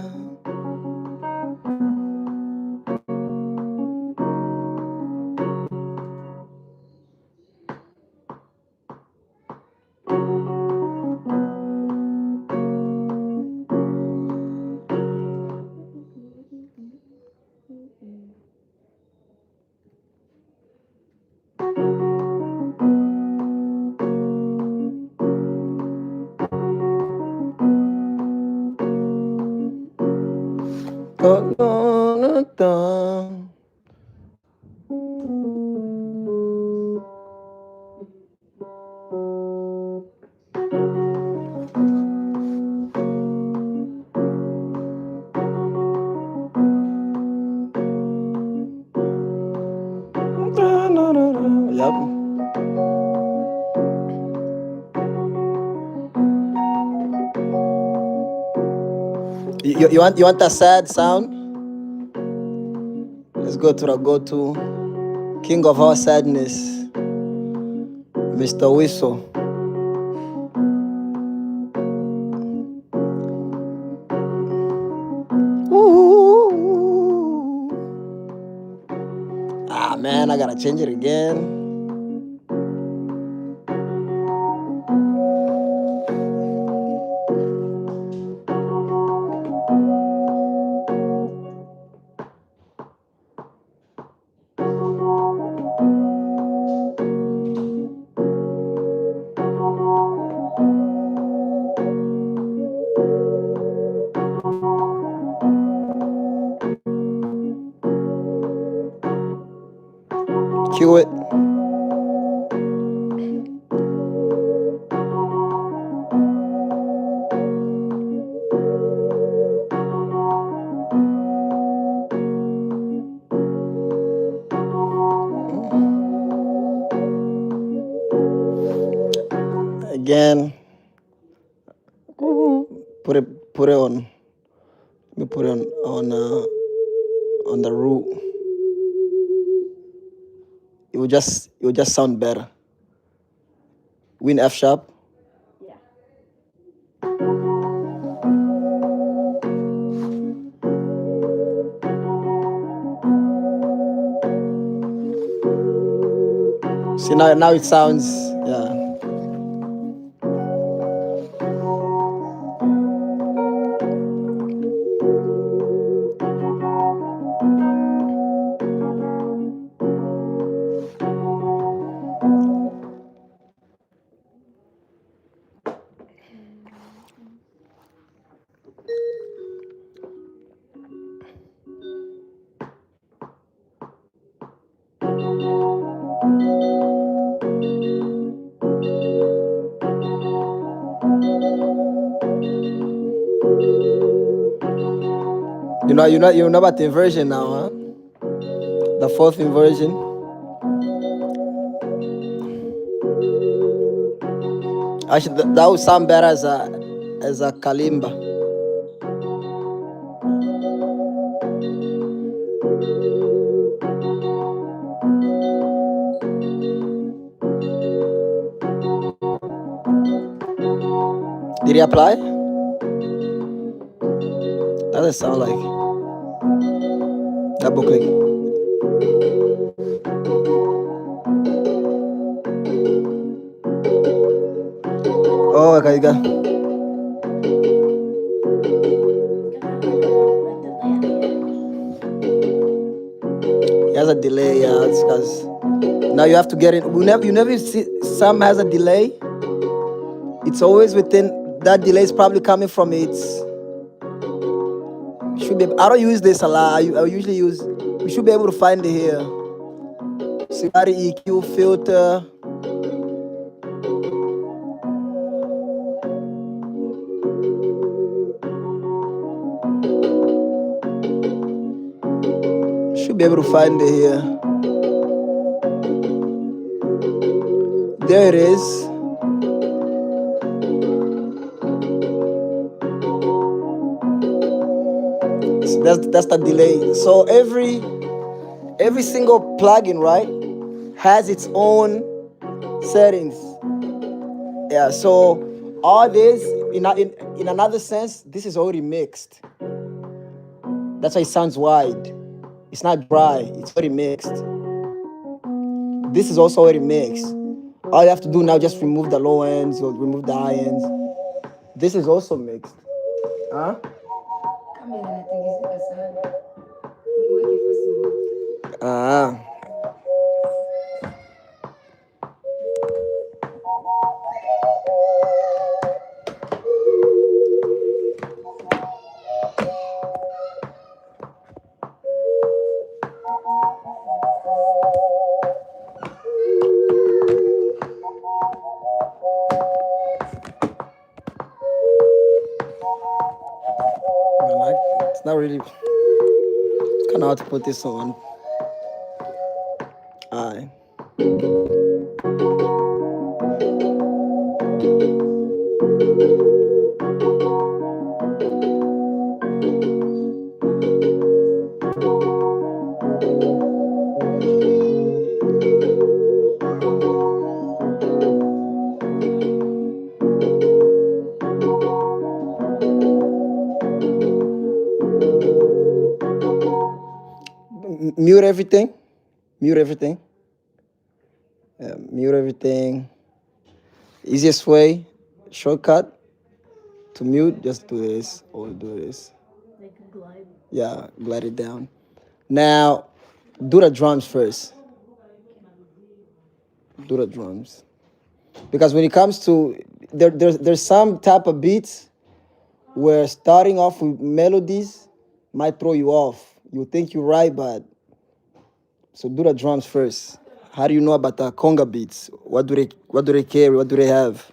Yep. You want that sad sound? Let's go to the go-to king of our sadness, Mr. Whistle. Ooh. Ah man, I gotta change it again. Cue it. Again, put it on. Let me put it on the root. It will just sound better. Win F sharp. Yeah. See, now it sounds, yeah. You know about the inversion now, huh? The fourth inversion. Actually, that would sound better as a kalimba. Did he apply? That doesn't sound like double click. Oh, okay, you got. He has a delay, yeah. It's because now you have to get it. You never see some has a delay. It's always within that delay is probably coming from its. Should be. I don't use this a lot. I usually use. We should be able to find it here. So you got the EQ filter. Should be able to find it here. There it is. So that's the delay. So every single plugin, right, has its own settings. Yeah. So all this, in another sense, this is already mixed. That's why it sounds wide. It's not dry. It's already mixed. This is also already mixed. All you have to do now just remove the low ends or remove the high ends. This is also mixed. Huh? Ah. It's not really kind of hard to put this on. Alright. Mute everything. Mute everything. Mute everything. Easiest way, shortcut to mute, just do this or do this. Like a glide. Yeah, glide it down. Now, do the drums first. Do the drums. Because when it comes to, there's some type of beats where starting off with melodies might throw you off. You think you're right, but, so do the drums first. How do you know about the conga beats? What do they carry? What do they have?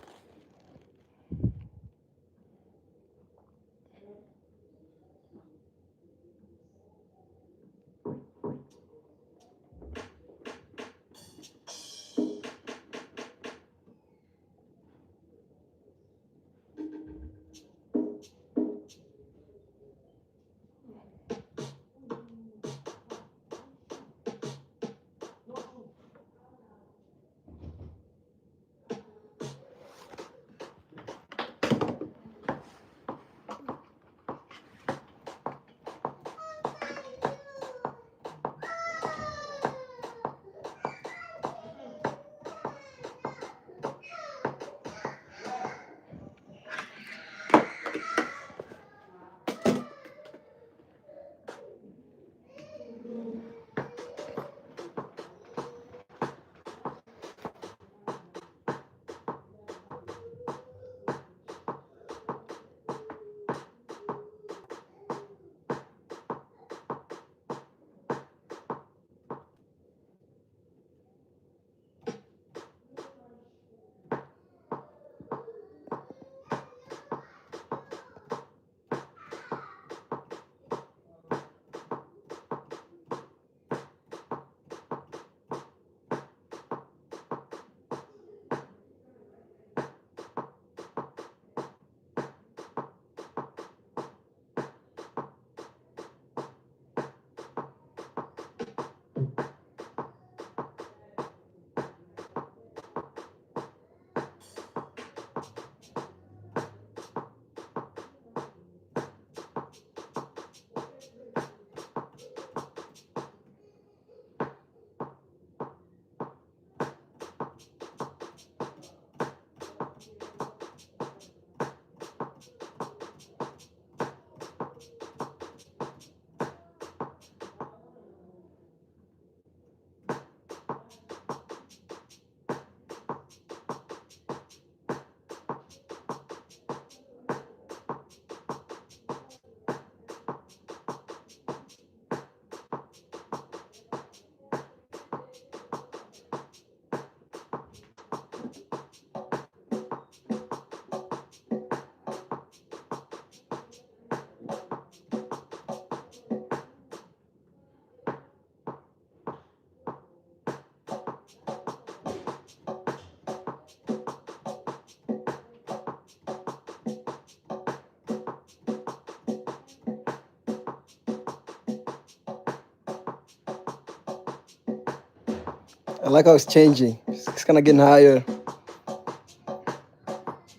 I like how it's changing. It's kind of getting higher.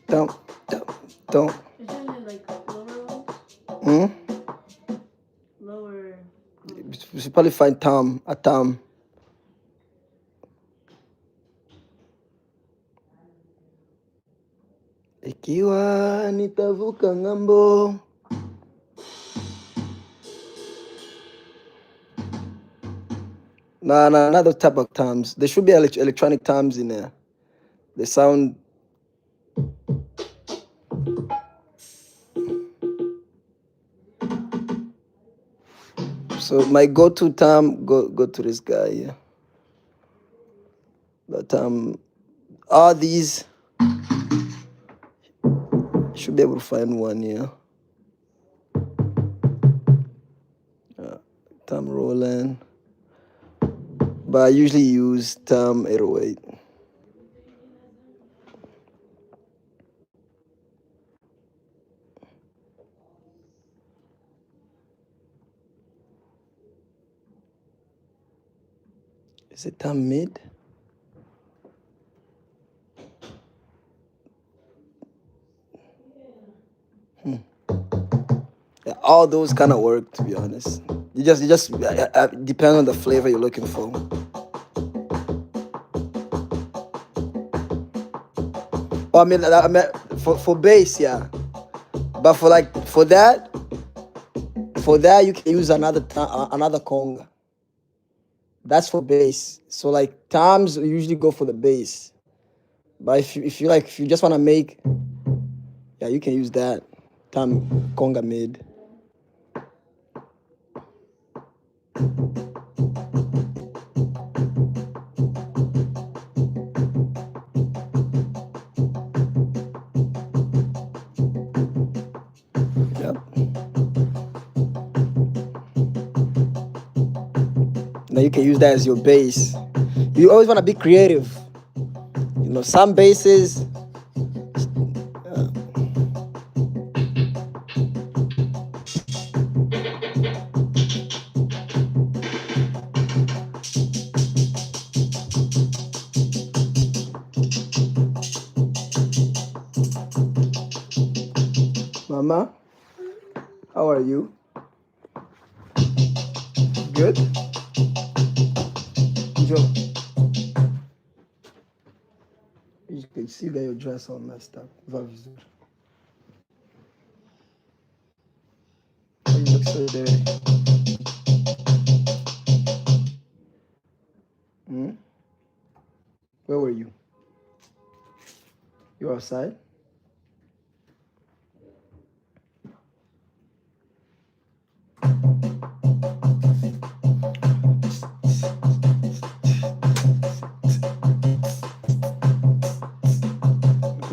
Don't. Isn't it like lower ones? Lower. You should probably find a tom. Ikiwa nitavuka ng'ambo. No, not those type of toms. There should be electronic toms in there. They sound. So my go-to tom, go to this guy here. But all these, should be able to find one here. Tom Roland. But I usually use Tom 808. Is it Tom mid? Yeah, all those kind of work, to be honest. You just depend on the flavor you're looking for. Oh, I mean for bass, yeah. But for that you can use another conga. That's for bass. So like toms usually go for the bass. But if you just want to make, yeah, you can use that tom conga mid. you can use that as your bass. You always want to be creative. You know, some basses. Mama, how are you? Good? Joe, you can see that your dress all messed up. Va vizuri. You look so dirty. Hmm? Where were you? You outside?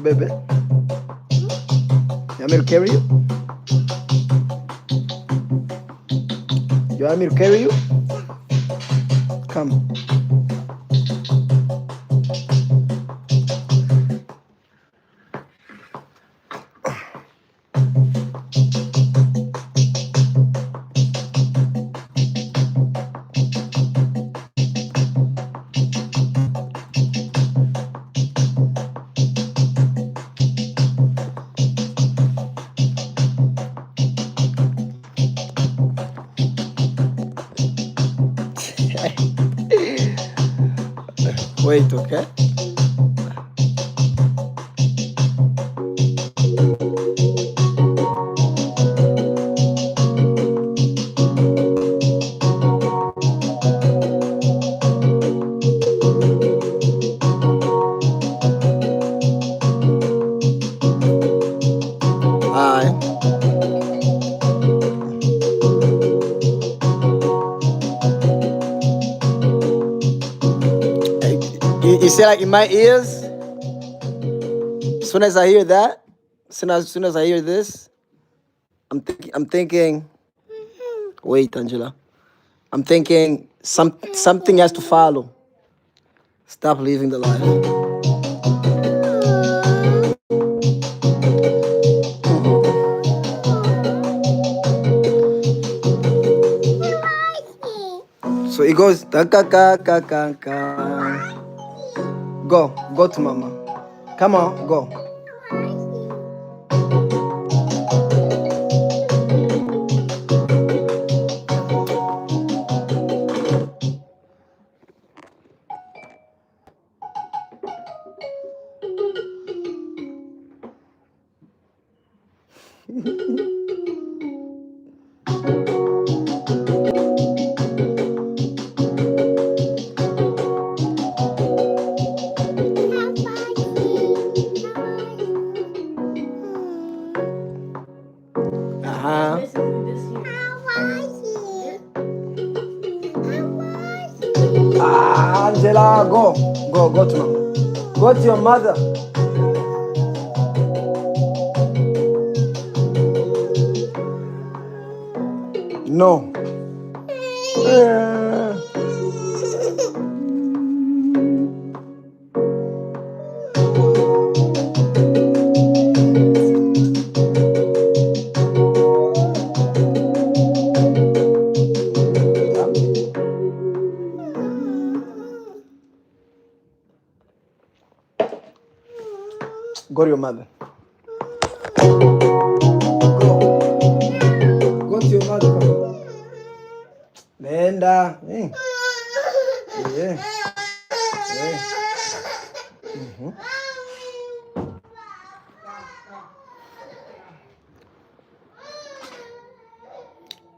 Baby, you want me to carry you? You want me to carry you? Come. Wait, okay? You see, like in my ears, as soon as I hear that, as soon as I hear this, I'm thinking. Wait, Angela. I'm thinking something has to follow. Stop living the life. So it goes ka ka ka ka ka ka. Go to mama. Come on, go. Angela, go to mama. Go to your mother. No. Go to your mother. Go to your mother. Nenda. Hey. Yeah. Yeah. Mm-hmm.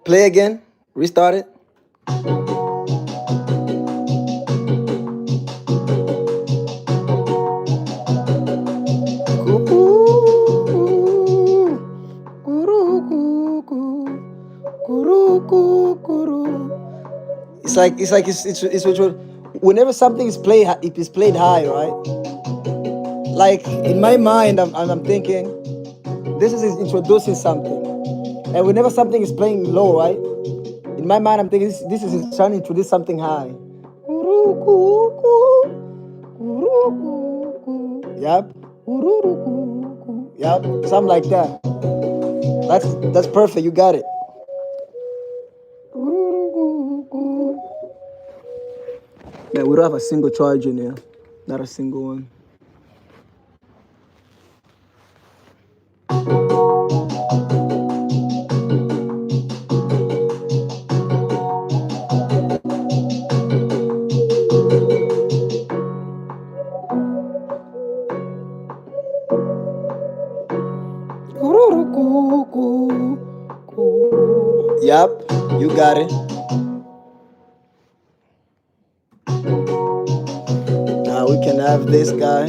Play again. Restart it. It's whenever something is played, it is played high, right? Like in my mind, I'm thinking this is introducing something, and whenever something is playing low, right? In In my mind, I'm thinking this is trying to introduce something high. Yep. Yep. Something like that. That's perfect. You got it. Man, we don't have a single charge in here. Not a single one. Yep, you got it. Now we can have this guy.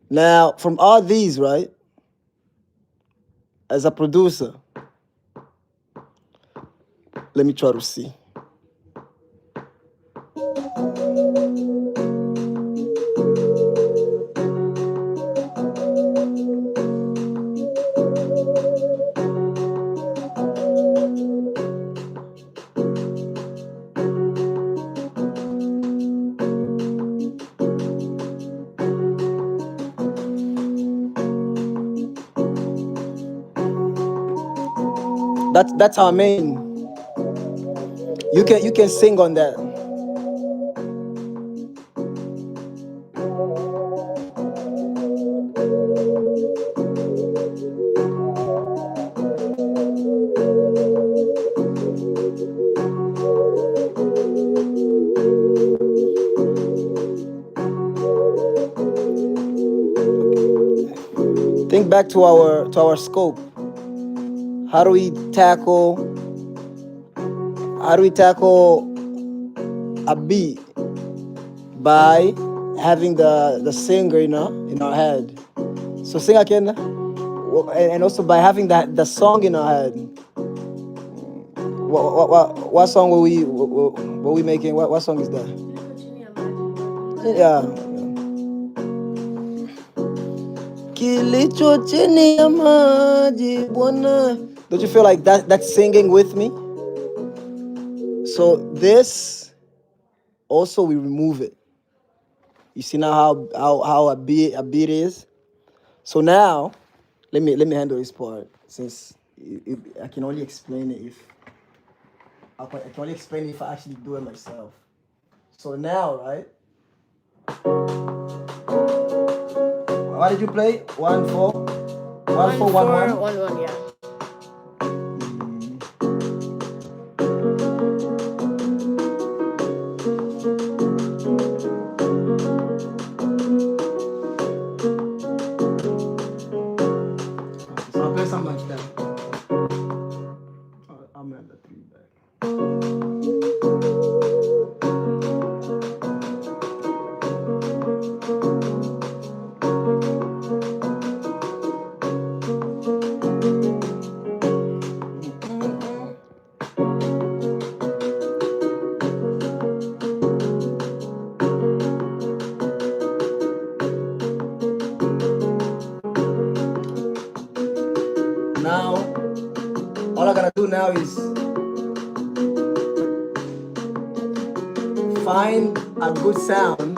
Now, from all these, right? As a producer, let me try to see. That's how I mean. You can sing on that. Think back to our scope. How do we tackle a beat? By having the singer in our head. So sing again, and also by having the song in our head. What song were we making? What song is that? Yeah. Kilicho chini ya maji Bwana. Don't you feel like that's singing with me? So this also we remove it. You see now how a beat is. So now, let me handle this part since I can only explain it if I can only explain it if I actually do it myself. So now, right? What did you play? 1 4, 1 4 1 1 1 1, yeah. Something like that. I'm at the 3 back. Now, all I gotta do now is find a good sound.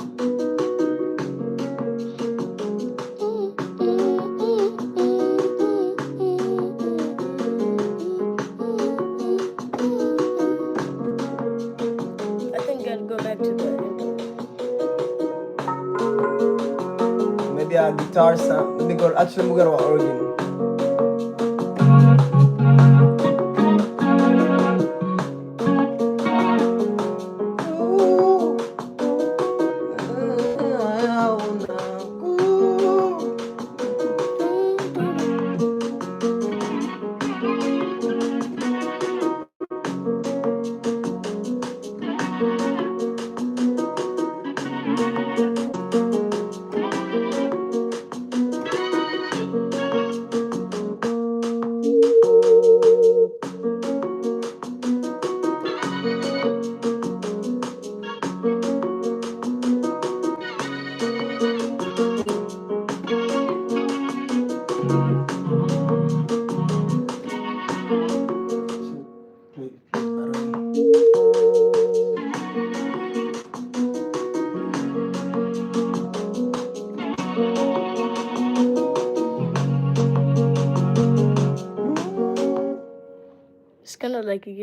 I think I'd go back to the intro. Maybe a guitar sound. Let me go to an organ.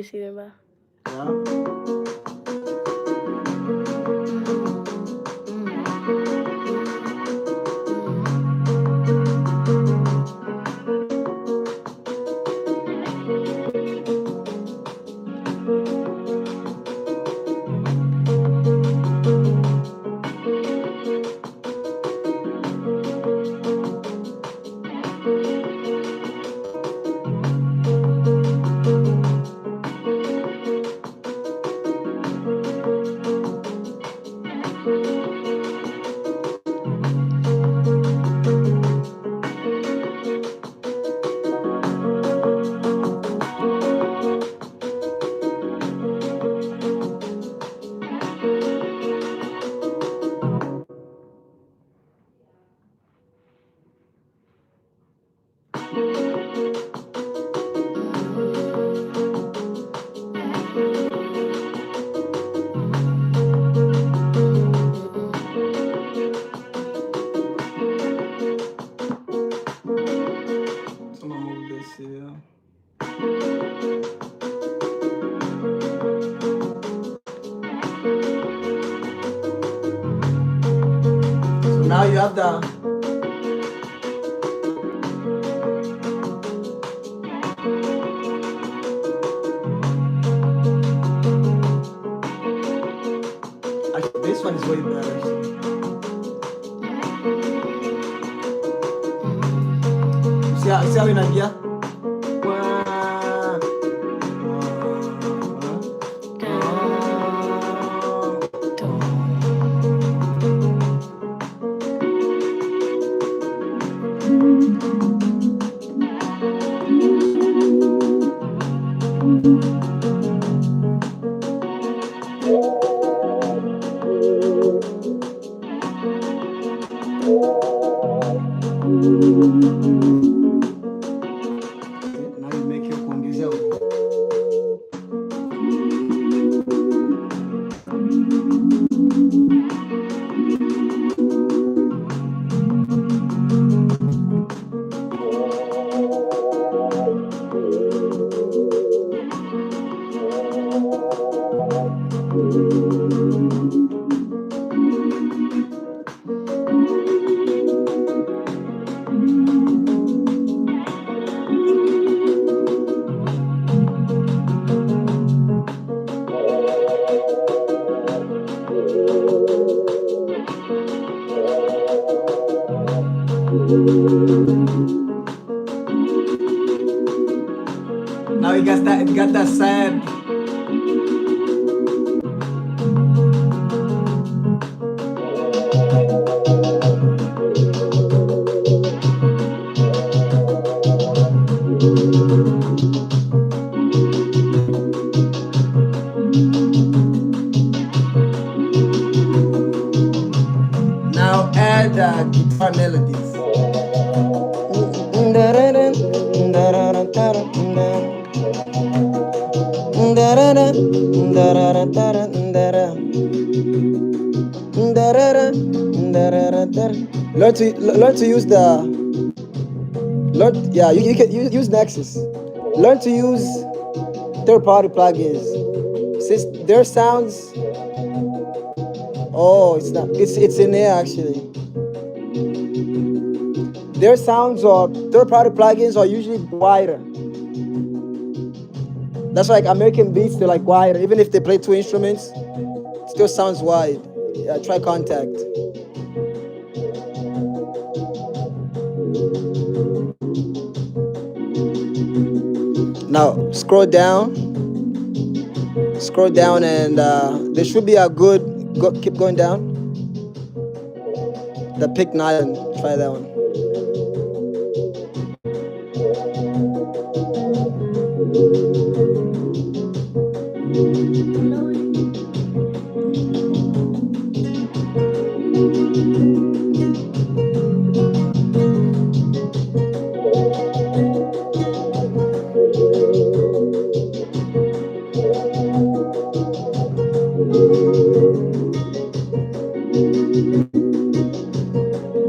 see them ba? Yeah. Now you have the actually, this one is way better. See how inaingia? Now it got that sad. Now add guitar melodies. Learn to use you can use Nexus. Learn to use third-party plugins. Since their sounds, it's not. It's in there actually. Their sounds or third-party plugins are usually wider. That's like American beats, they're like wider. Even if they play two instruments, it still sounds wide. Yeah, try Contact. Now scroll down, and there should be a good. Keep going down. The pick 9. Try that one.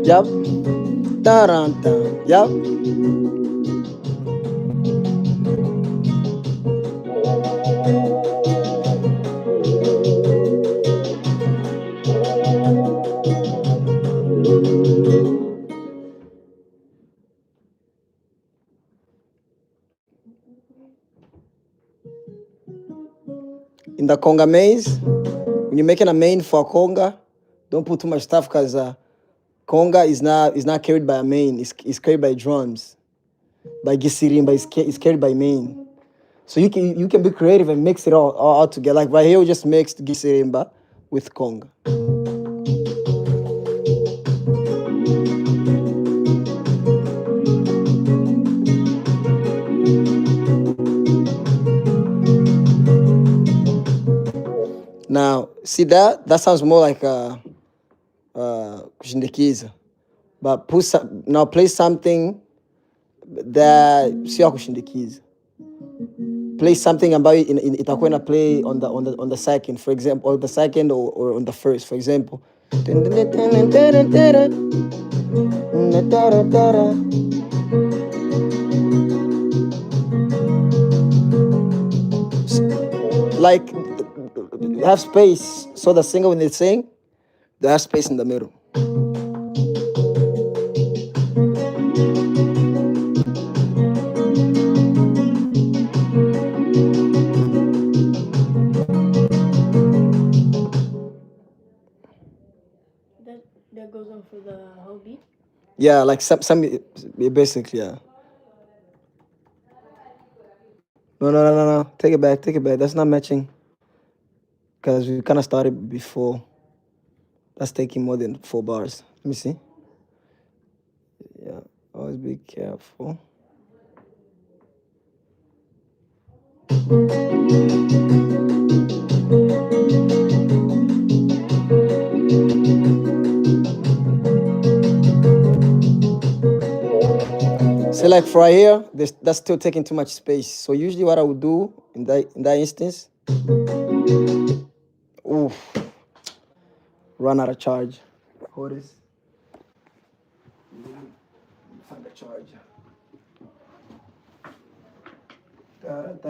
Yup. Dun-dun-dun. Yup. in the conga maze, when you're making a main for a conga, don't put too much stuff because conga is not carried by a main. It's carried by drums, by gisirimba. It's carried by main. So you can be creative and mix it all together. Like right here, we just mixed gisirimba with conga. Now, see that sounds more like kushindikiza. But now play something that sio kushindikiza. Play something about it itakuwa na play on the second, for example, or the second or on the first, for example. Like have space, so the singer when they sing, they have space in the middle. That goes on for the whole beat? Yeah, like some basically, yeah. No. Take it back. That's not matching. Because we kind of started before. That's taking more than 4 bars. Let me see. Yeah, always be careful. So like for right here, that's still taking too much space. So usually what I would do in that instance, run out of charge. Hold this. Find the charger. What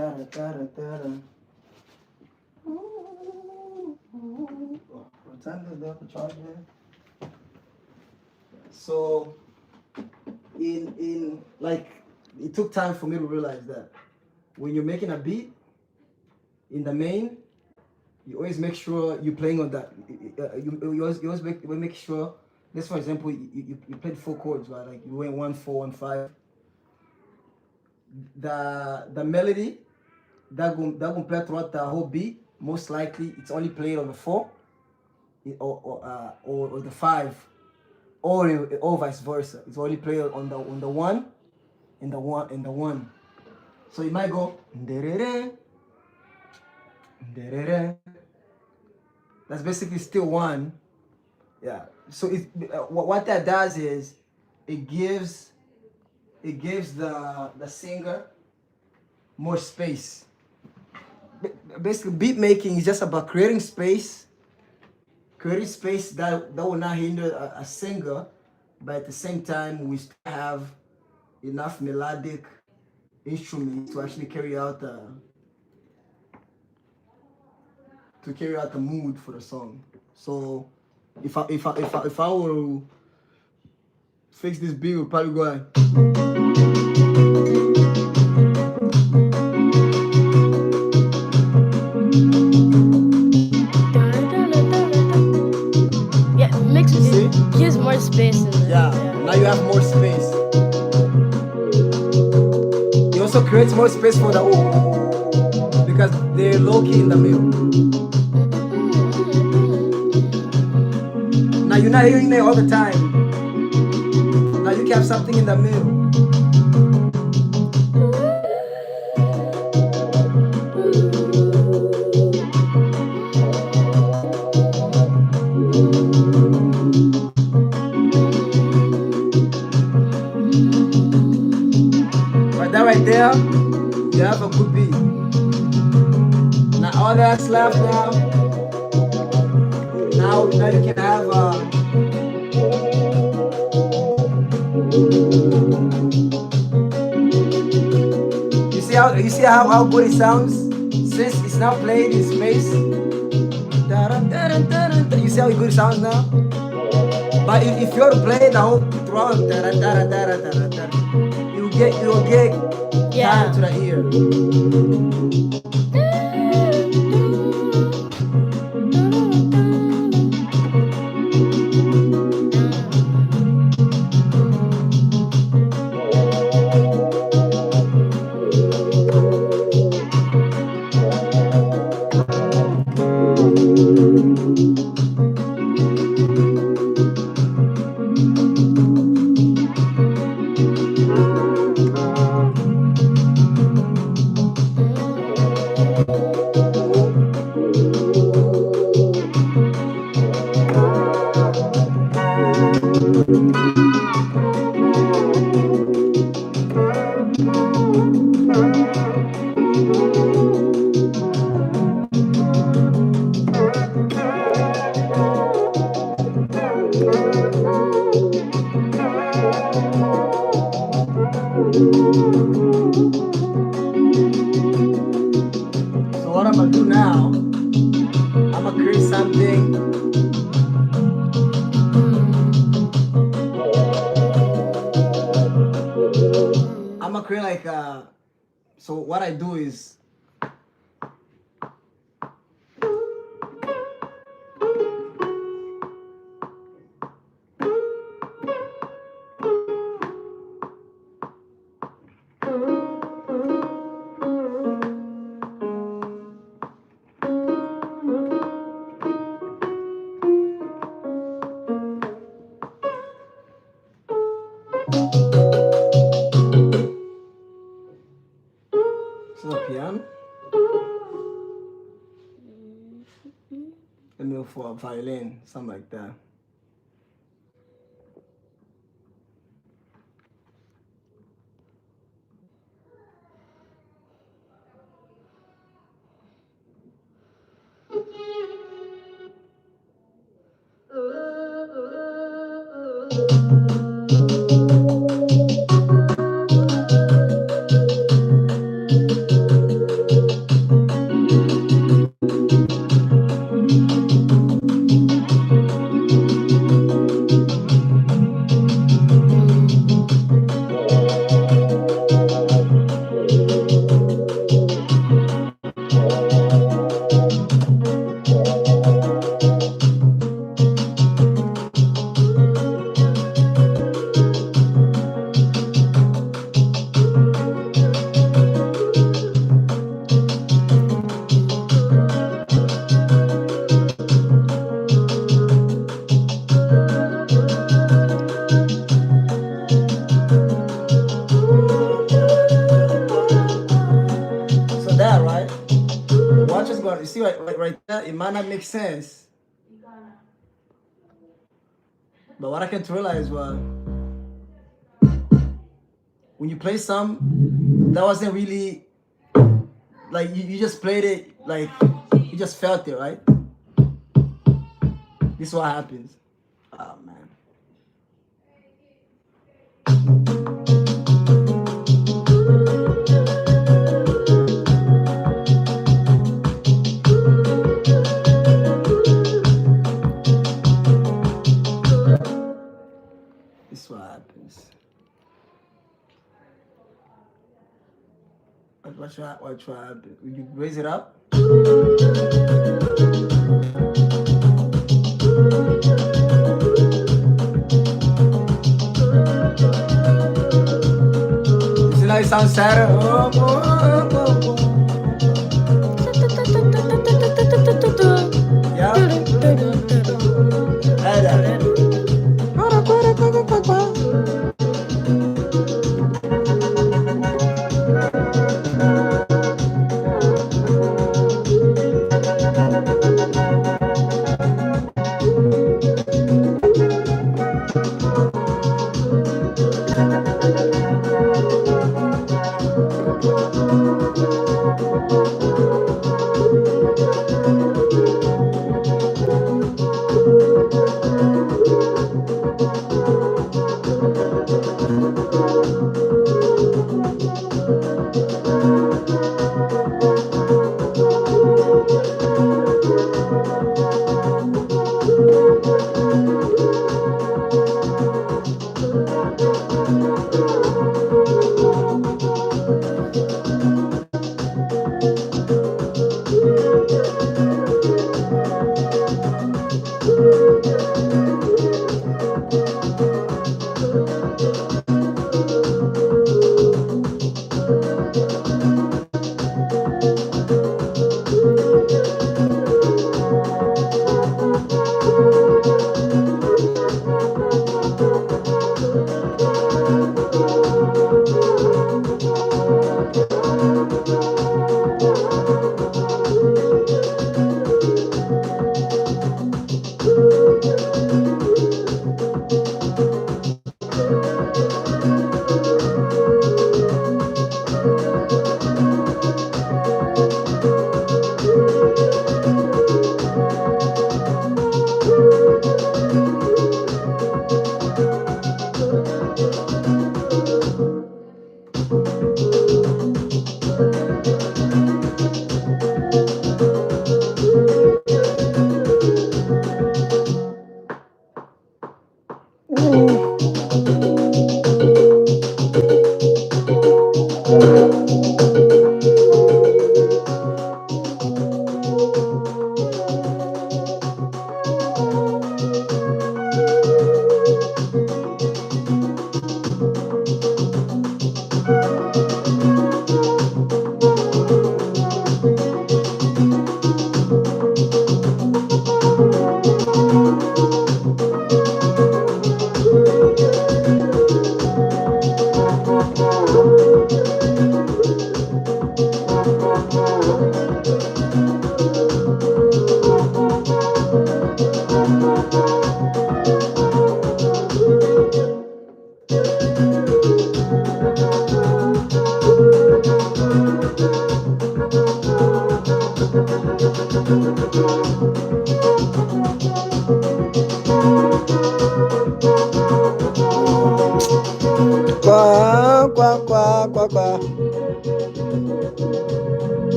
time does the charger? So in like it took time for me to realize that when you're making a beat in the main, you always make sure you're playing on that. You always make sure. Let's for example, you played 4 chords, right? Like you went 1 4 1 5. The melody that will play throughout the whole beat. Most likely, it's only played on the 4, or the 5, or vice versa. It's only played on the 1, and the 1. So it might go. That's basically still 1. Yeah. So what that does is it gives the singer more space. Basically, beat making is just about creating space that will not hinder a singer, but at the same time we still have enough melodic instruments to actually carry out the mood for the song. So if I were to fix this beat, we'll probably go like, yeah, mix it. Gives more space in there. Yeah, now you have more space. It also creates more space for the because they're low-key in the middle. Now you're not hearing it all the time. Now you can have something in the middle. But that right there, you have a good beat. Now all that's left now. Now you can have you see how good it sounds since it's now played in space. You see how good it sounds now. But if you were to play the whole throughout, you'll get time to the ear. everything. I'm gonna create like so what I do is the piano. Let me go for a violin, something like that. You see right there, it might not make sense. But what I can realize was when you play some, that wasn't really like you just played it like you just felt it, right? This is what happens. Oh man. What happens? What happen? Will you raise it up? You see how it sounds sadder? Yeah.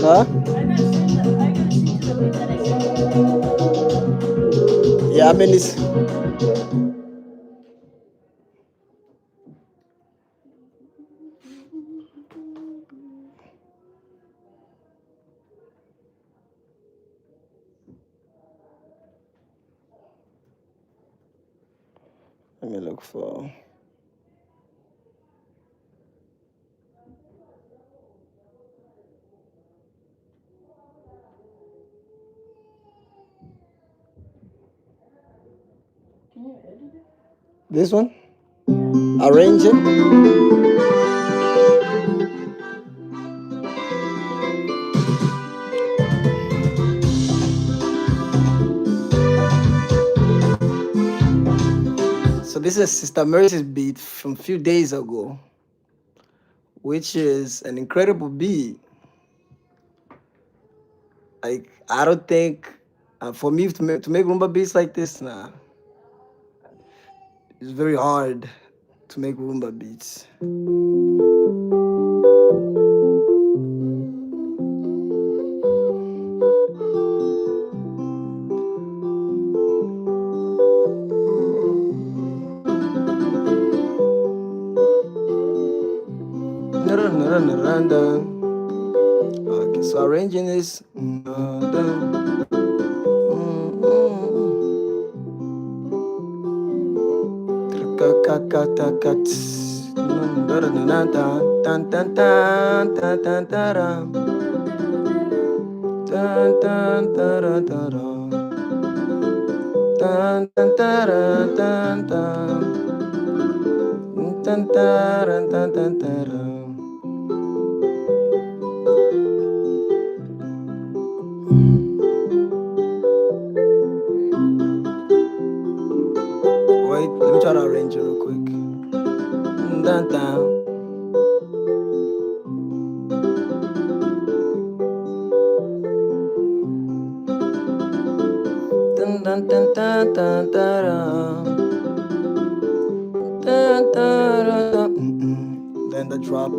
Huh? Yeah, I mean it's. Let me look for. Can you edit it? This one? Arrange it. So this is Sister Mercy's beat from a few days ago, which is an incredible beat. Like, I don't think, for me to make rumba beats like this, nah, it's very hard to make rumba beats. Okay, so arranging this. Wait, let me try to arrange it real quick. Dun, dun. Dun, dun, dun, dun, dun, dun, dun, dun, dun. Then the drop.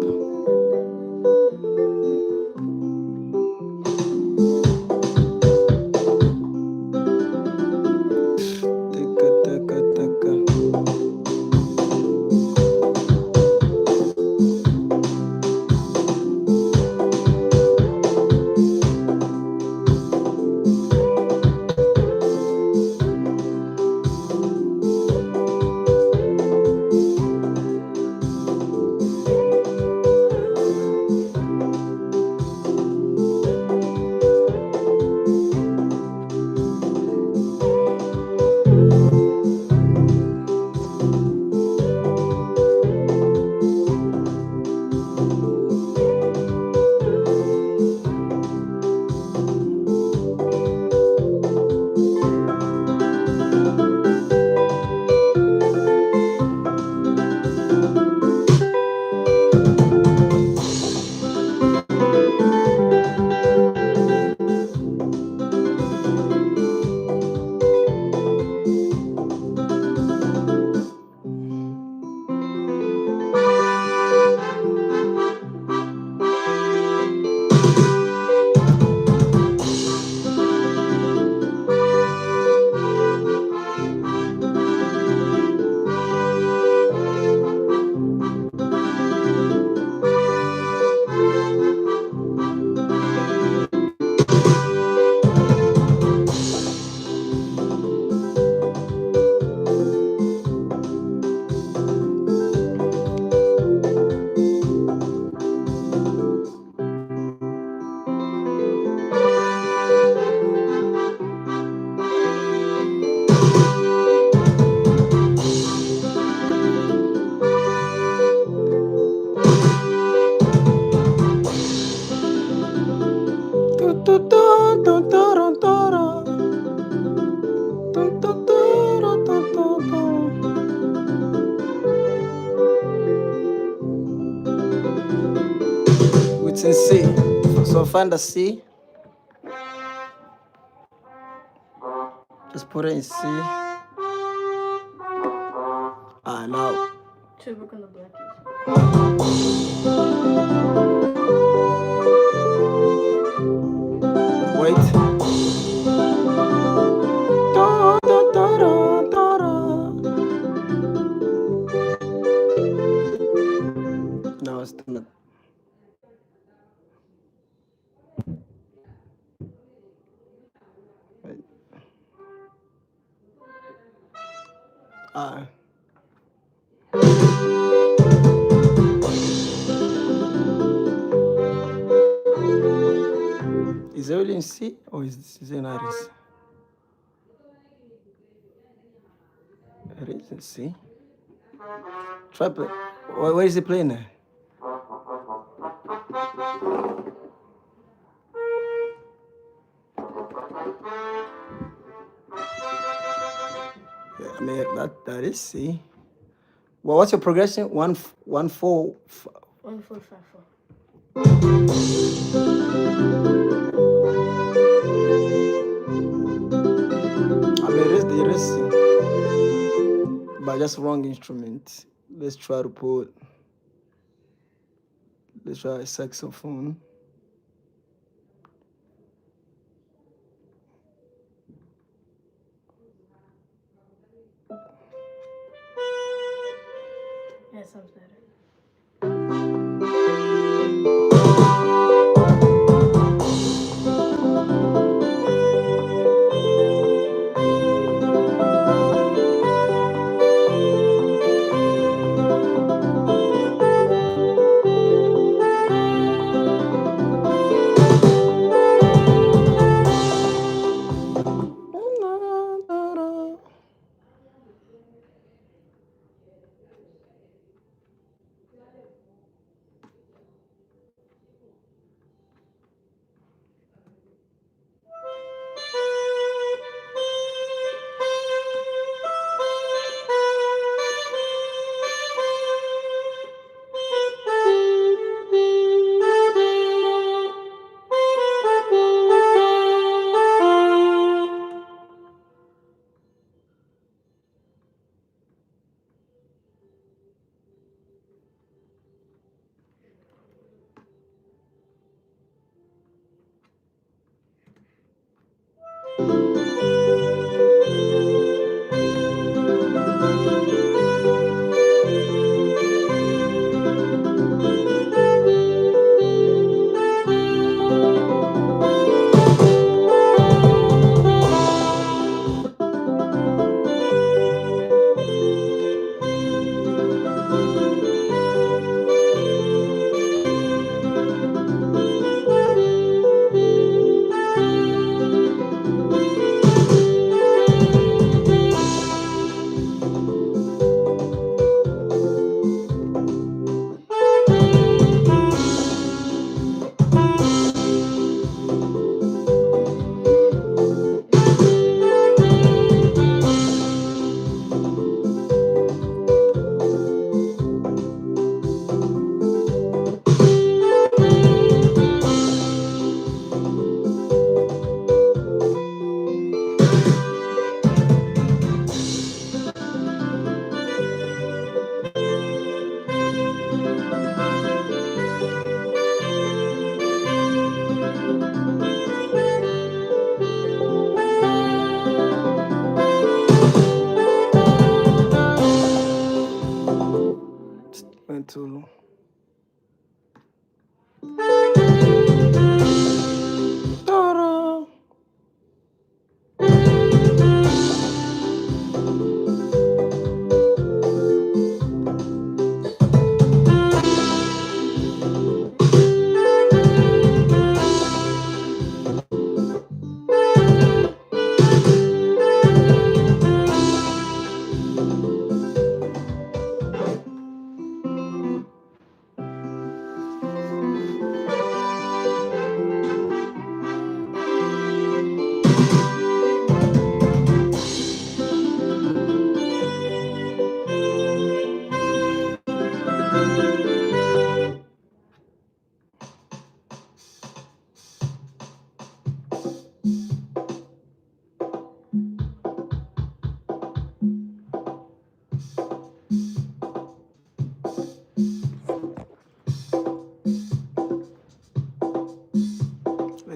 It's in C. So find the C. Just put it in C. Now. To work on the black keys. Wait. No, it's not. Wait. Is it really in C or is it not in C? It is in C. Try play. Where is it playing at? Yeah, I mean that is C. Well, what's your progression? 1 1 4 1 4 5 4. I mean it is C. But just wrong instrument. Let's try a saxophone. That sounds better.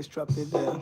Just drop it there.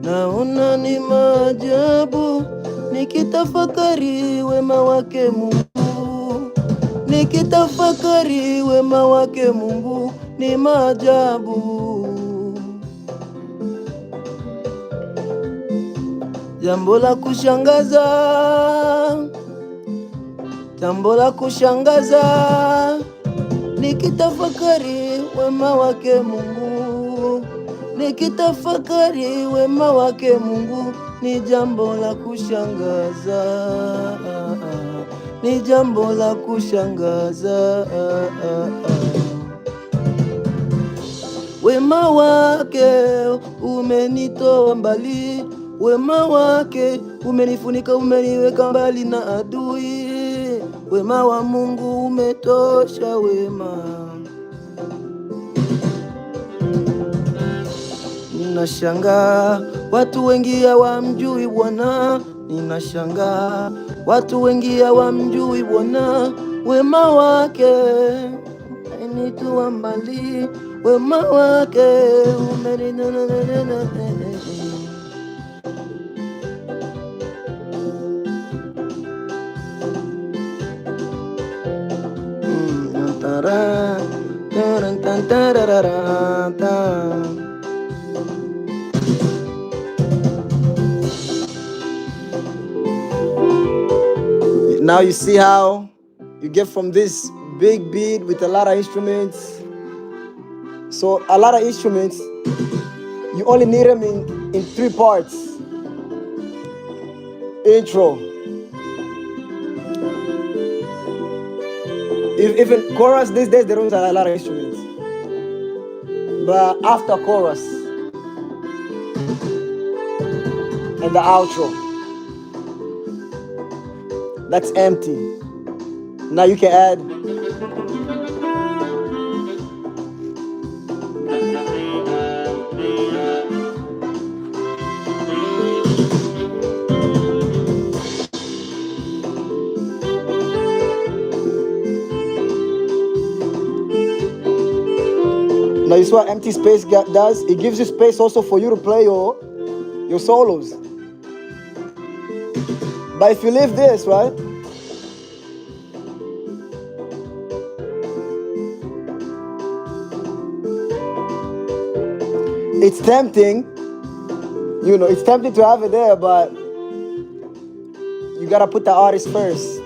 Naona ni maajabu, nikitafakari wema wake Mungu, nikitafakari wema wake Mungu ni maajabu. Jambo la kushangaza, jambo la kushangaza, nikitafakari wema wake Mungu, nikitafakari wema wake Mungu ni jambo la kushangaza, ni jambo la kushangaza. Wema wake umenitoa mbali, wema wake umenifunika, umeniweka mbali na adui. Wema wa Mungu umetosha wema. Ninashangaa watu wengi hawamjui Bwana, ninashangaa watu wengi hawamjui Bwana. Wema wake umenitoa mbali, wema wake Now you see how you get from this big beat with a lot of instruments. So a lot of instruments, you only need them in 3 parts. Intro. Even chorus these days, they don't have a lot of instruments. But after chorus and the outro, that's empty. Now you can add you see what empty space does? It gives you space also for you to play your solos. But if you leave this, right? It's tempting, it's tempting to have it there, but you gotta put the artist first.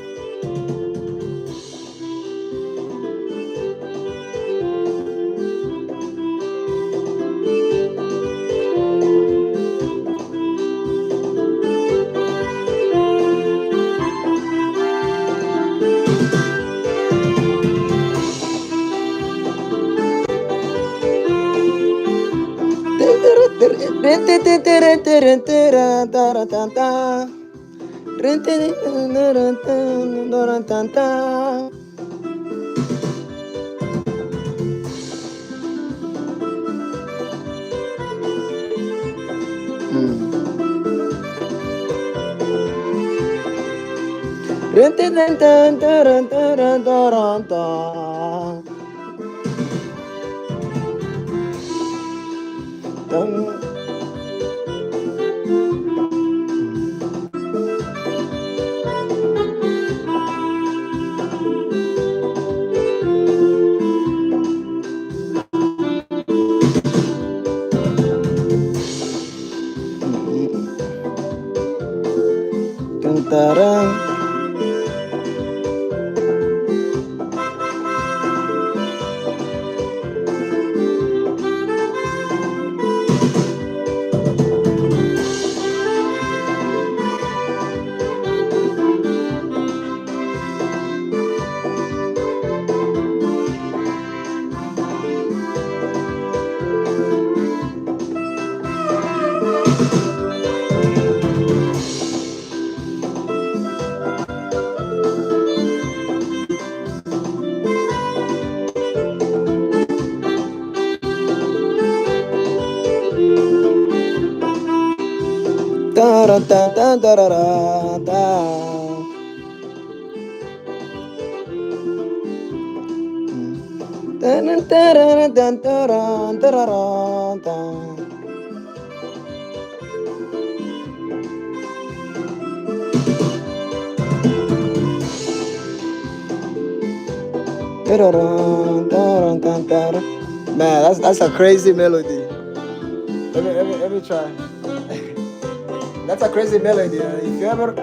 Man, that's a crazy melody. Let me try. That's a crazy melody. If you ever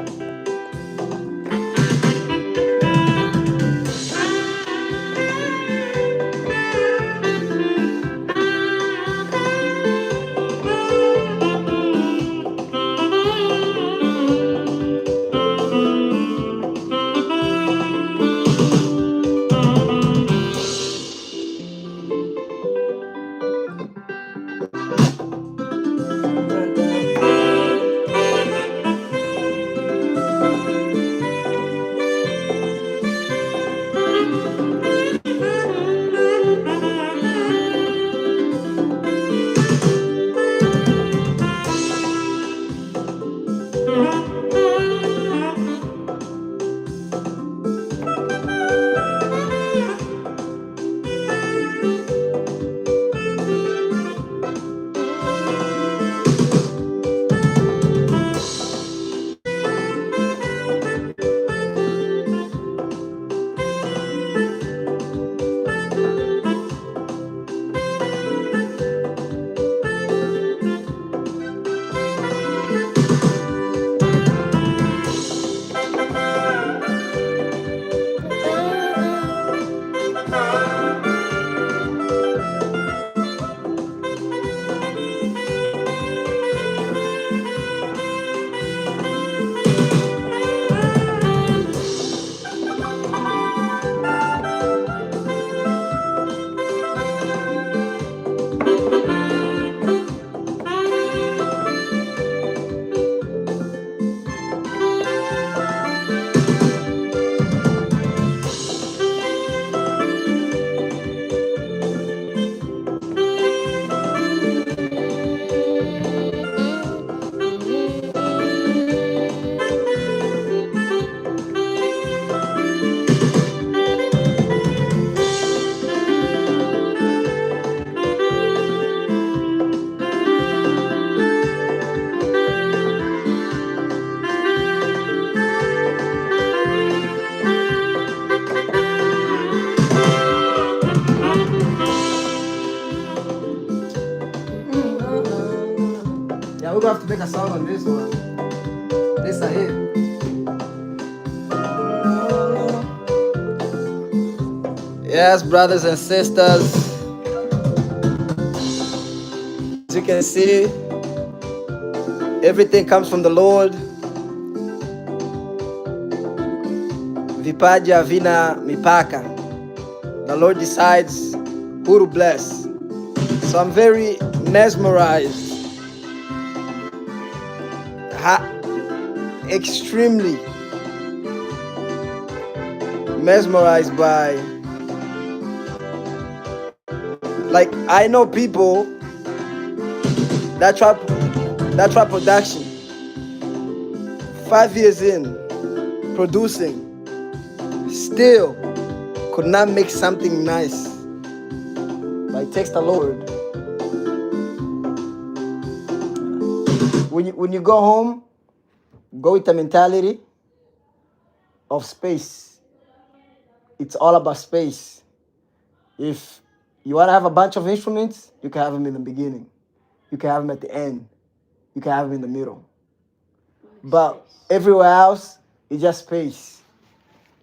a song on this one. This is a hit. Yes, brothers and sisters. As you can see, everything comes from the Lord. Vipaji havina mipaka. The Lord decides who to bless. So I'm very mesmerized. Extremely mesmerized by, like, I know people that try production 5 years in producing, still could not make something nice. But it takes the Lord. When you go home, go with the mentality of space. It's all about space. If you want to have a bunch of instruments, you can have them in the beginning. You can have them at the end. You can have them in the middle. But everywhere else, it's just space.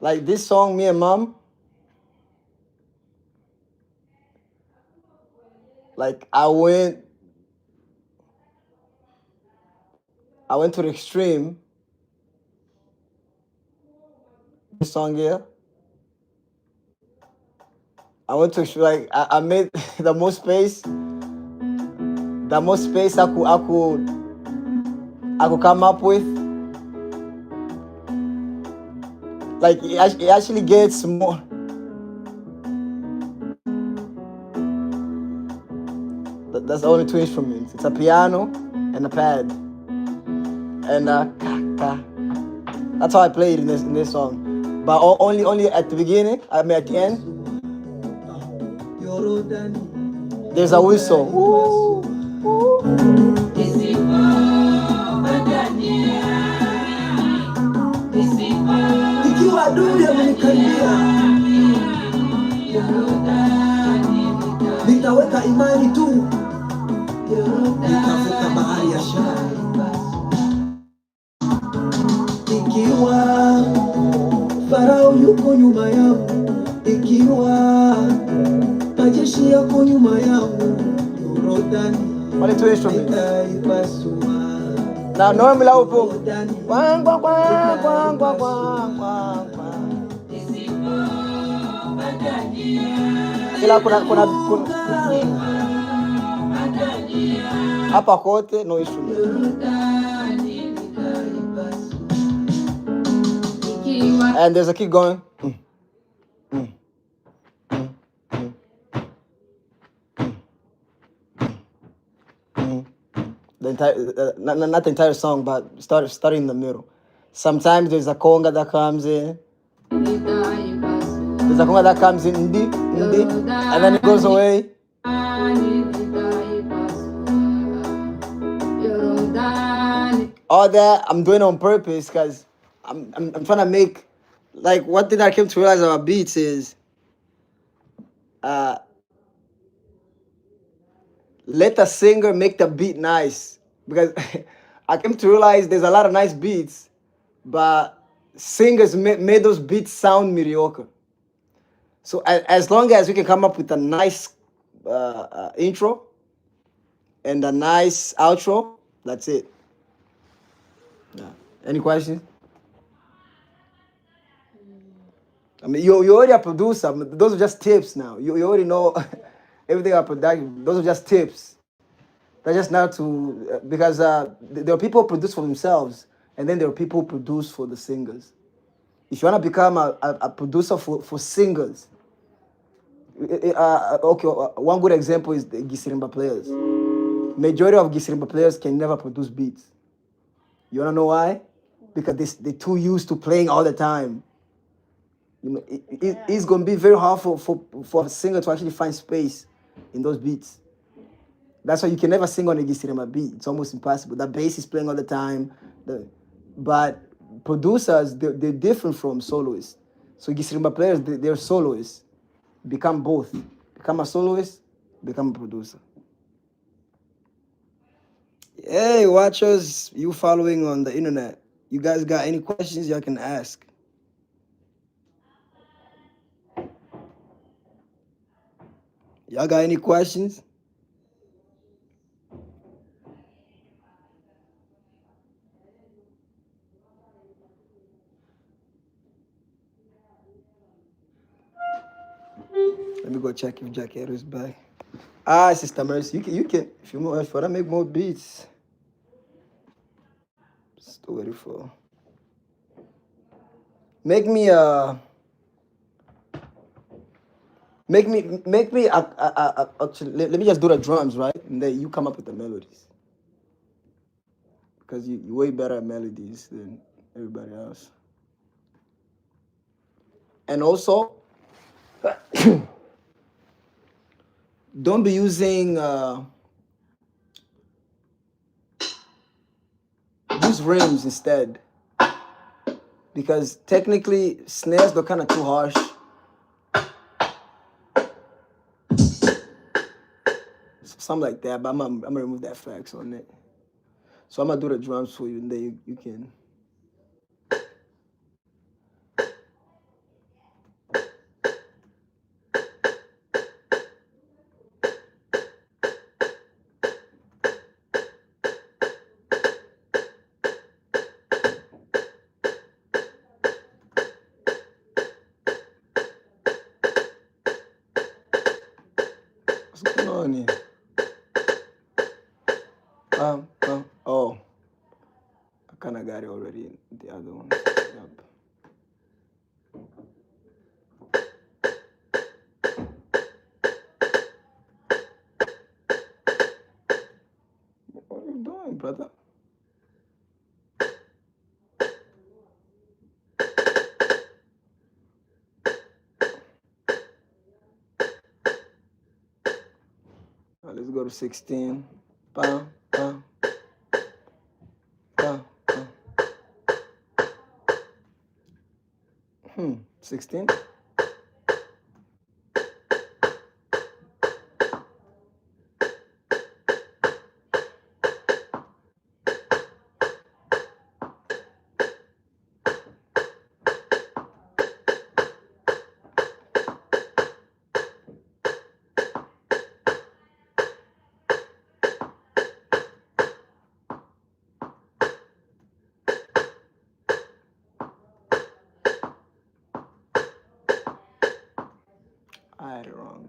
Like this song, Me and Mom, like I went to the extreme. This song here, I went to like I made the most space I could come up with. Like it actually gets more. That's the only two instruments. It's a piano and a pad, and that's how I played in this song. But only at the beginning. I mean at the end, there's a whistle. Woo, woo. Ikiwa adui amenikalia, nitaweka imani tu, nitavuka bahari ya shari. Ikiwa Farao yuko nyuma yangu, ikiwa majeshi yako nyuma yangu, Yorodani nitaipasua. Now normally I would put quang, quang, quang, quang, quang, quang, quang. Kila kuna hapa kote no instrument. And there's a keep going. The entire, not the entire song, but starting in the middle. Sometimes there's a conga that comes in. There's a conga that comes in, and then it goes away. All that I'm doing on purpose because I'm trying to make, like, one thing I came to realize about beats is let the singer make the beat nice. Because I came to realize there's a lot of nice beats, but singers made those beats sound mediocre. So as long as we can come up with a nice intro and a nice outro, that's it. Yeah. Any questions? I mean, you already a producer. Those are just tips now. You already know everything about production. Those are just tips. That's just now to, because there are people who produce for themselves, and then there are people who produce for the singers. If you want to become a producer for singers, okay, one good example is the Gisirimba players. Majority of Gisirimba players can never produce beats. You want to know why? Because they're too used to playing all the time. You know, it's going to be very hard for a singer to actually find space in those beats. That's why you can never sing on a Gisirimba beat. It's almost impossible. The bass is playing all the time. But producers, they're different from soloists. So Gisirimba players, they're soloists. Become both. Become a soloist, become a producer. Hey, watchers, you following on the internet. You guys got any questions y'all can ask? Y'all got any questions? Let me go check if Jacket is back. Ah, Sister Mercy, you can if you want to make more beats. Still waiting for. Make me actually, let me just do the drums, right? And then you come up with the melodies. Because you're way better at melodies than everybody else. And also, don't be using use rims instead. Because technically snares are kind of too harsh. Something like that, but I'm gonna remove that fax on it. So I'm gonna do the drums for you, and then you can. What's going on here? Oh, I kind of got it already. The other one. Yep. What are you doing, brother? Let's go to 16. Bam, bam, bam, bam. 16. I had it wrong.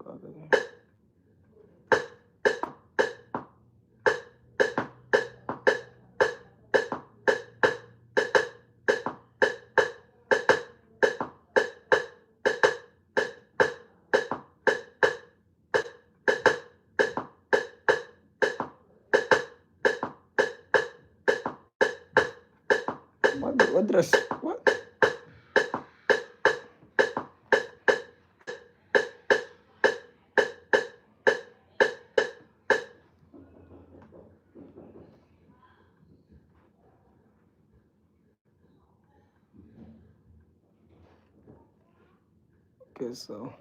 What did I say? What? Okay, so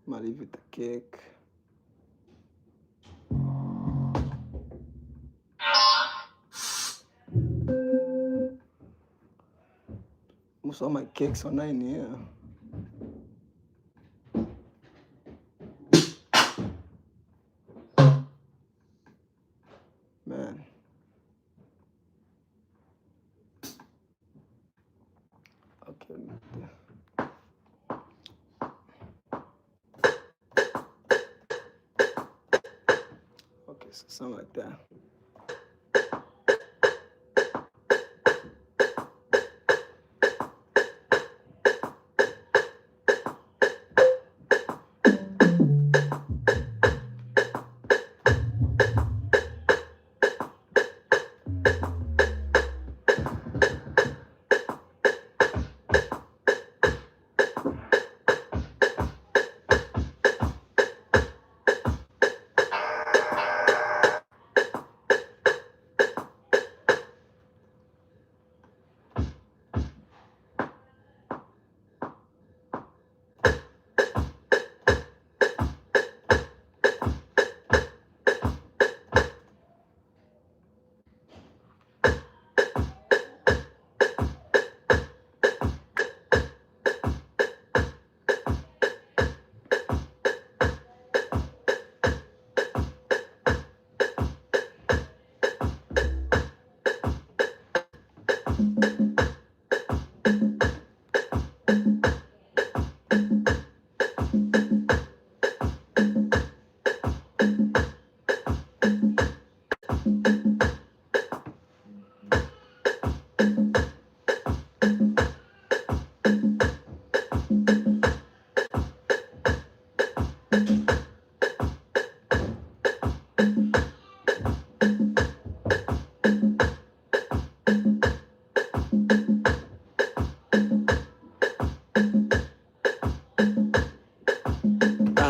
I'm gonna leave it the kick. Most of my kicks are 9 here. Man. Okay. Okay, so something like that.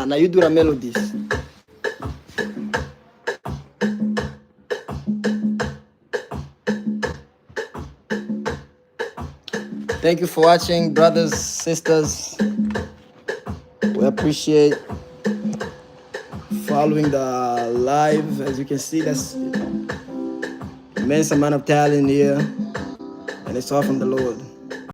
Now you do the melodies. Thank you for watching, brothers, sisters. We appreciate following the live. As you can see, that's immense amount of talent here, and it's all from the Lord.